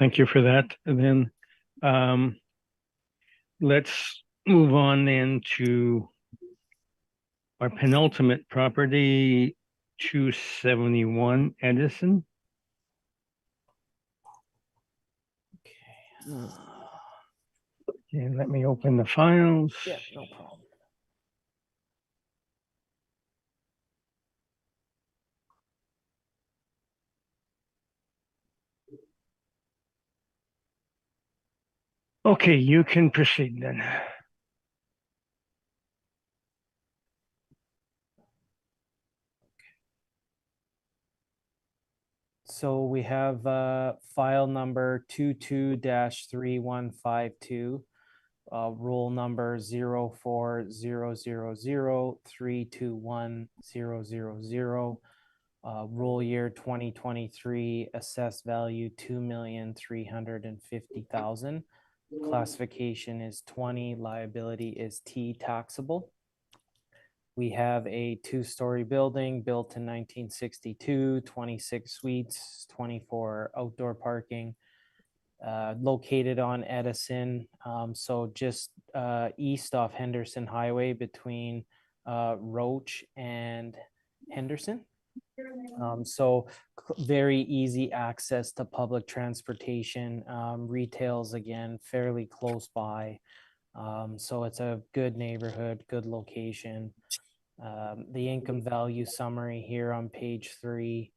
thank you for that. And then let's move on then to our penultimate property, 271 Edison. Okay, let me open the files. Yeah, no problem. Okay, you can proceed then. So we have file number 22-3152, roll number 0400032100, roll year 2023, assessed value 2,350,000. Classification is 20, liability is T taxable. We have a two-story building built in 1962, 26 suites, 24 outdoor parking, located on Edison. So just east off Henderson Highway between Roach and Henderson. So very easy access to public transportation. Retail's again fairly close by. So it's a good neighborhood, good location. The income value summary here on page 3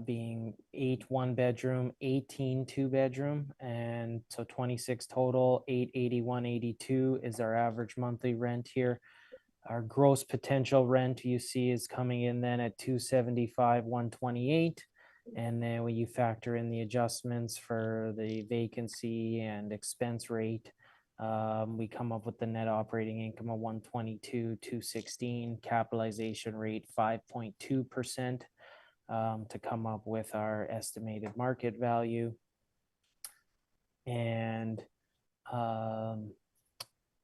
being 8 1-bedroom, 18 2-bedroom, and so 26 total. 881.82 is our average monthly rent here. Our gross potential rent you see is coming in then at 275,128, and then when you factor in the adjustments for the vacancy and expense rate, we come up with the net operating income of 122,216, capitalization rate 5.2%, to come up with our estimated market value. And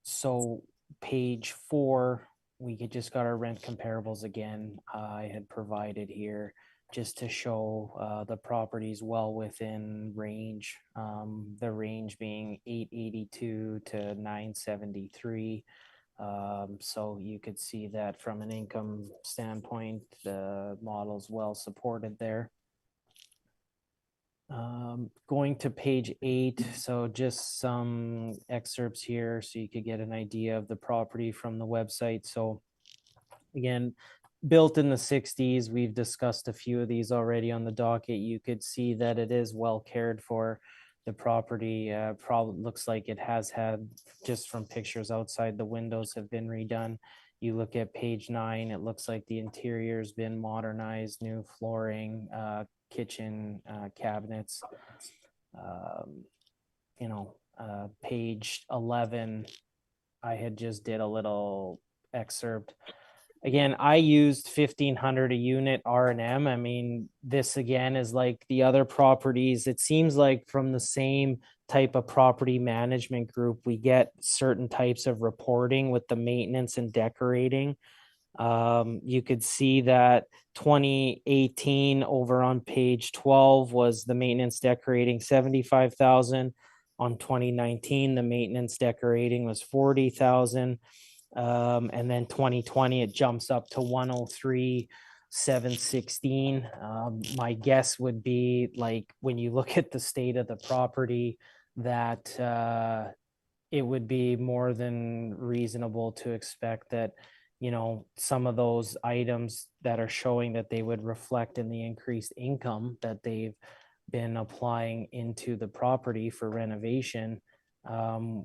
so page 4, we just got our rent comparables again. I had provided here just to show the properties well within range, the range being 882 to 973. So you could see that from an income standpoint, the model's well supported there. Going to page 8, so just some excerpts here so you could get an idea of the property from the website. So again, built in the 60s, we've discussed a few of these already on the docket. You could see that it is well cared for. The property probably looks like it has had, just from pictures outside, the windows have been redone. You look at page 9, it looks like the interior's been modernized, new flooring, kitchen cabinets. Page 11, I had just did a little excerpt. Again, I used 1,500 a unit R&M. I mean, this again is like the other properties. It seems like from the same type of property management group, we get certain types of reporting with the maintenance and decorating. You could see that 2018 over on page 12 was the maintenance decorating 75,000. On 2019, the maintenance decorating was 40,000. And then 2020, it jumps up to 103,716. My guess would be, like, when you look at the state of the property, that it would be more than reasonable to expect that, you know, some of those items that are showing that they would reflect in the increased income that they've been applying into the property for renovation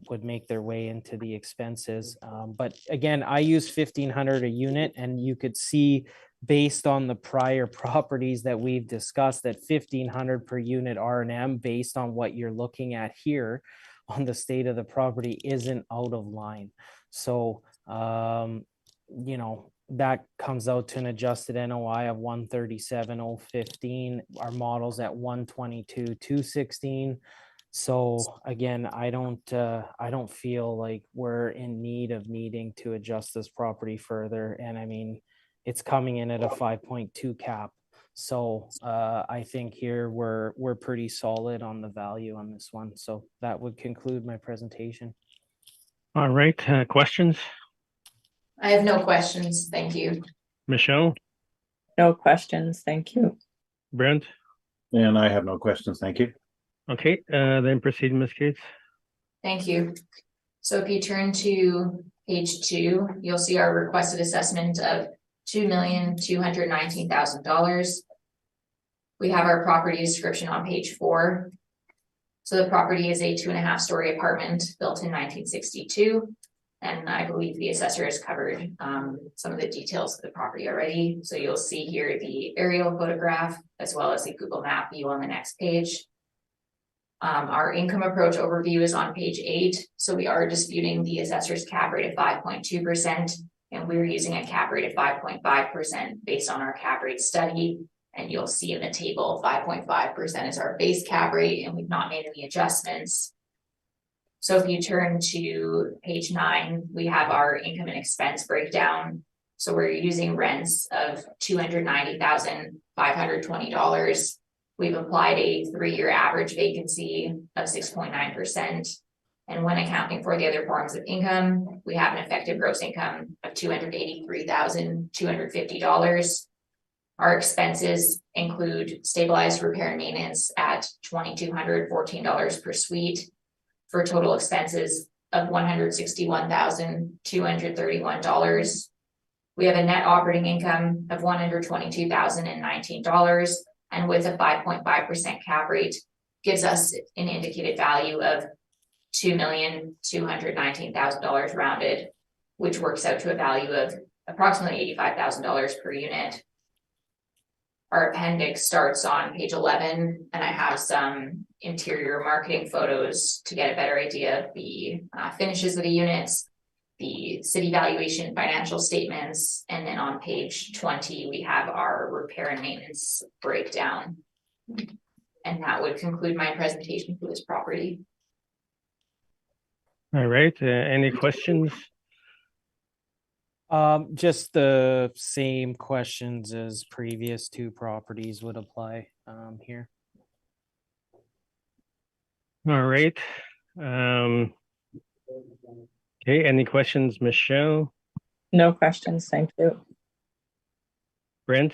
would make their way into the expenses. But again, I use 1,500 a unit, and you could see based on the prior properties that we've discussed that 1,500 per unit R&M based on what you're looking at here on the state of the property isn't out of line. So, you know, that comes out to an adjusted NOI of 137,015. Our model's at 122,216. So again, I don't feel like we're in need of needing to adjust this property further. And I mean, it's coming in at a 5.2 cap. So I think here we're pretty solid on the value on this one. So that would conclude my presentation. All right, questions? I have no questions. Thank you. Michelle, No questions, thank you. Brent? And I have no questions, thank you. Okay, then proceed, Ms. Gates. Thank you. So if you turn to page 2, you'll see our requested assessment of $2,219,000. We have our property description on page 4. So the property is a 2.5-story apartment built in 1962. And I believe the assessor has covered some of the details of the property already. So you'll see here the aerial photograph as well as the Google map view on the next page. Our income approach overview is on page 8. So we are disputing the assessor's cap rate of 5.2%, and we're using a cap rate of 5.5% based on our cap rate study. And you'll see in the table 5.5% is our base cap rate, and we've not made any adjustments. So if you turn to page 9, we have our income and expense breakdown. So we're using rents of $290,520. We've applied a 3-year average vacancy of 6.9%. And when accounting for the other forms of income, we have an effective gross income of $283,250. Our expenses include stabilized repair and maintenance at $2,214 per suite, for total expenses of $161,231. We have a net operating income of $122,019, and with a 5.5% cap rate gives us an indicated value of $2,219,000 rounded, which works out to a value of approximately $85,000 per unit. Our appendix starts on page 11, and I have some interior marketing photos to get a better idea of the finishes of the units, the city valuation financial statements, and then on page 20, we have our repair and maintenance breakdown. And that would conclude my presentation for this property. All right, any questions? Just the same questions as previous 2 properties would apply here. All right. Okay, any questions, Michelle? No questions, thank you. Brent?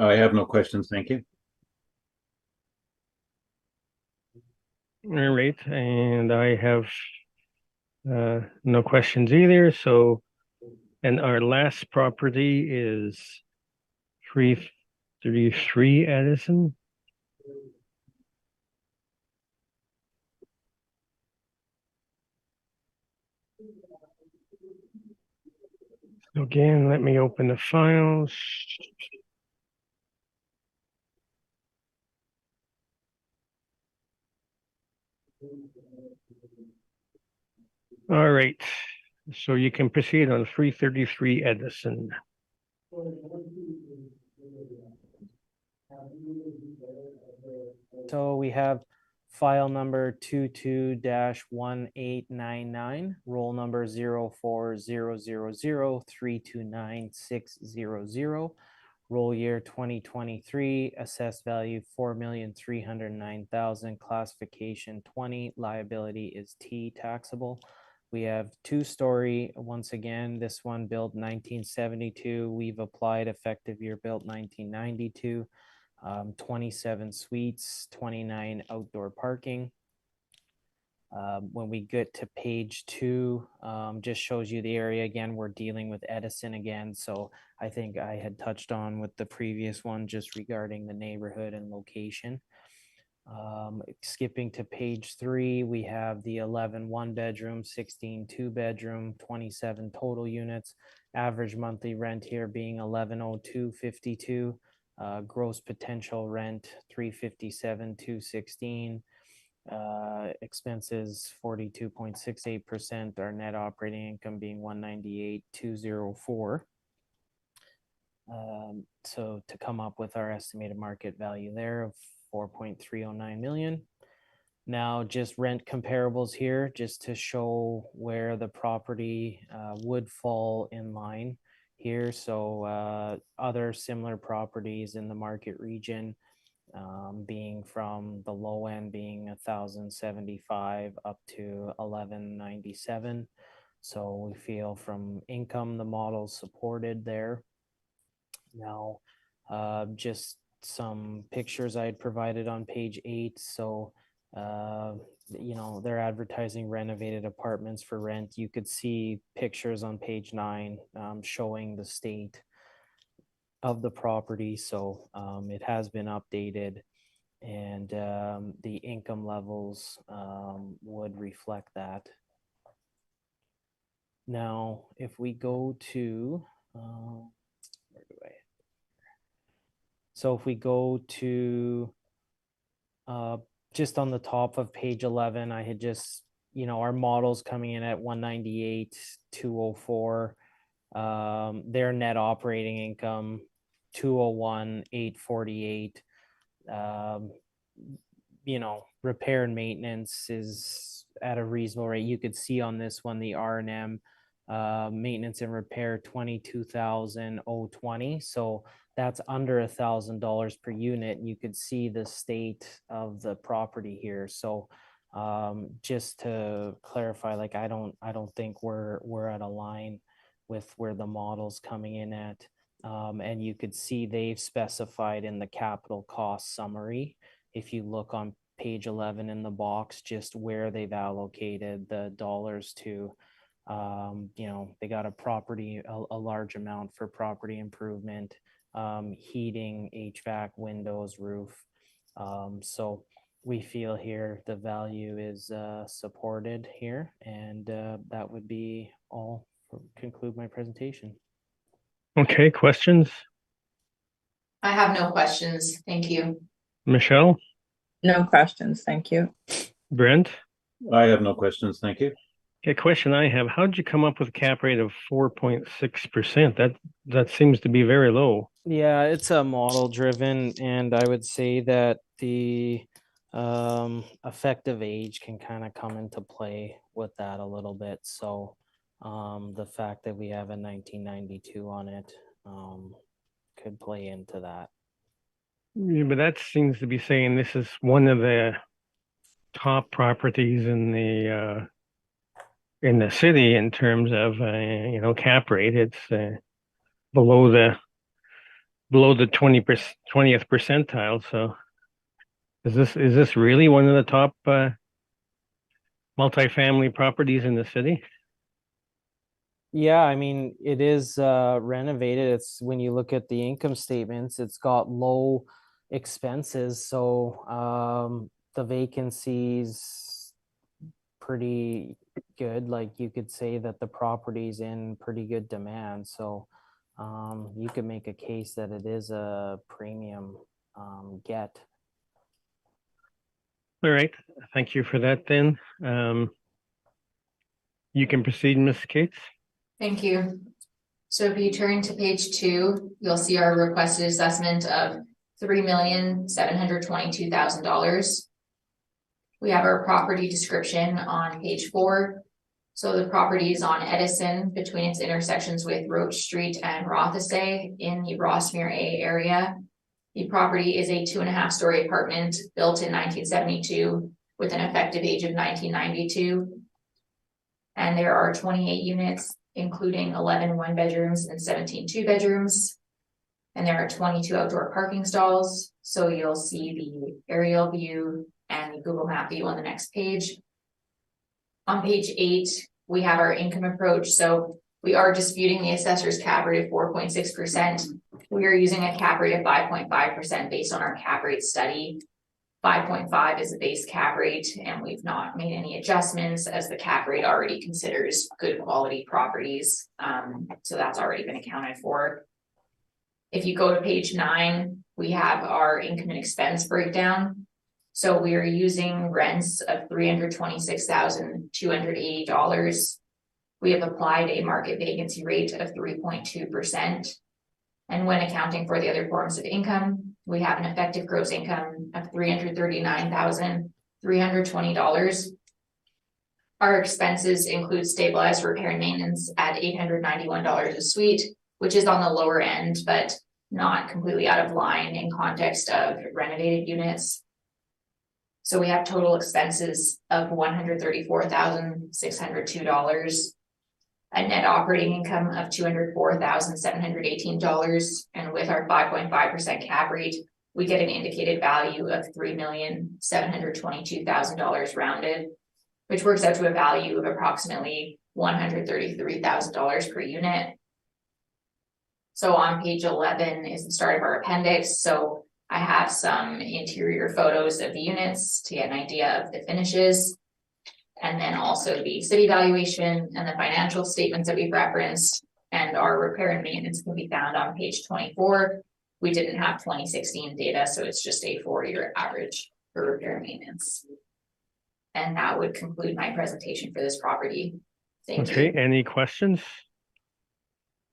I have no questions, thank you. All right, and I have no questions either, so, and our last property is 333 Edison. Again, let me open the files. All right, so you can proceed on 333 Edison. So we have file number 22-1899, roll number 040003299600, roll year 2023, assessed value 4,309,000, classification 20, liability is T, taxable. We have 2-story, once again, this one built 1972. We've applied effective year built 1992. 27 suites, 29 outdoor parking. When we get to page 2, just shows you the area again. We're dealing with Edison again. So I think I had touched on with the previous one just regarding the neighborhood and location. Skipping to page 3, we have the 11 1-bedroom, 16 2-bedroom, 27 total units. Average monthly rent here being $1102.52. Gross potential rent $357,216. Expenses 42.68%. Our net operating income being $198,204. So to come up with our estimated market value there of $4.309 million. Now just rent comparables here, just to show where the property would fall in line here. So other similar properties in the market region, being from the low end being 1,075 up to 1,197. So we feel from income, the model's supported there. Now, just some pictures I had provided on page 8. So, you know, they're advertising renovated apartments for rent. You could see pictures on page 9 showing the state of the property. So it has been updated, and the income levels would reflect that. Now, if we go to, where do I? So if we go to, just on the top of page 11, I had just, our models coming in at 198, 204. Their net operating income, 201, 848. Repair and maintenance is at a reasonable rate. You could see on this one, the R&M, maintenance and repair, 22,020. So that's under $1,000 per unit. You could see the state of the property here. So just to clarify, like I don't think we're at a line with where the model's coming in at. And you could see they've specified in the capital cost summary, if you look on page 11 in the box, just where they've allocated the dollars to. They got a large amount for property improvement, heating, HVAC, windows, roof. So we feel here the value is supported here, and that would be all for conclude my presentation. Okay, questions? I have no questions. Thank you. Michelle, No questions, thank you. Brent? I have no questions, thank you. Okay, question I have, how did you come up with a cap rate of 4.6%? That seems to be very low. Yeah, it's a model driven, and I would say that the effective age can kind of come into play with that a little bit. So the fact that we have a 1992 on it could play into that. Yeah, but that seems to be saying this is one of the top properties in the city in terms of cap rate. It's below the 20th percentile. So is this really one of the top multifamily properties in the city? Yeah, I mean, it is renovated. It's when you look at the income statements, it's got low expenses. So the vacancy's pretty good. Like you could say that the property's in pretty good demand. So you could make a case that it is a premium get. All right. Thank you for that then. You can proceed, Ms. Cates. Thank you. So if you turn to page 2, you'll see our requested assessment of $3,722,000. We have our property description on page 4. So the property is on Edison between its intersections with Roach Street and Rothesay in the Rossmere A area. The property is a 2.5-story apartment built in 1972 with an effective age of 1992. And there are 28 units, including 11 one-bedrooms and 17 two-bedrooms. And there are 22 outdoor parking stalls. So you'll see the aerial view and the Google Map view on the next page. On page 8, we have our income approach. So we are disputing the assessor's cap rate of 4.6%. We are using a cap rate of 5.5% based on our cap rate study. 5.5 is the base cap rate, and we've not made any adjustments as the cap rate already considers good quality properties. So that's already been accounted for. If you go to page 9, we have our income and expense breakdown. So we are using rents of $326,280. We have applied a market vacancy rate of 3.2%. And when accounting for the other forms of income, we have an effective gross income of $339,320. Our expenses include stabilized repair and maintenance at $891 a suite, which is on the lower end, but not completely out of line in context of renovated units. So we have total expenses of $134,602, a net operating income of $204,718, and with our 5.5% cap rate, we get an indicated value of $3,722,000 rounded, which works out to a value of approximately $133,000 per unit. So on page 11 is the start of our appendix. So I have some interior photos of the units to get an idea of the finishes. And then also the city valuation and the financial statements that we've referenced and our repair and maintenance can be found on page 24. We didn't have 2016 data, so it's just a 4-year average for repair and maintenance. And that would conclude my presentation for this property. Thank Okay, you. any questions?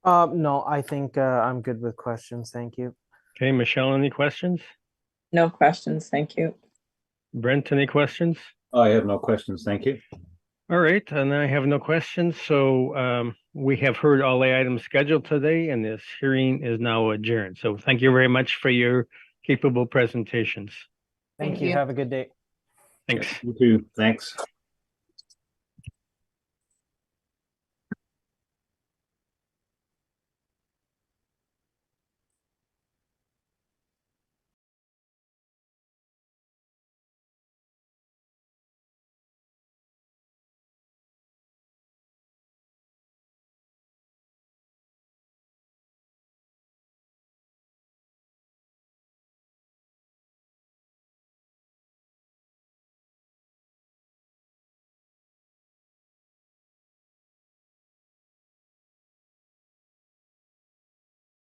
No, I think I'm good with questions. Thank you. Okay, Michelle, any questions? No questions, thank you. Brent, any questions? I have no questions, thank you. All right, and I have no questions, so we have heard all the items scheduled today, and this hearing is now adjourned. So thank you very much for your capable presentations. Thank Thank you. you. Have a good day. Thanks. You too, thanks.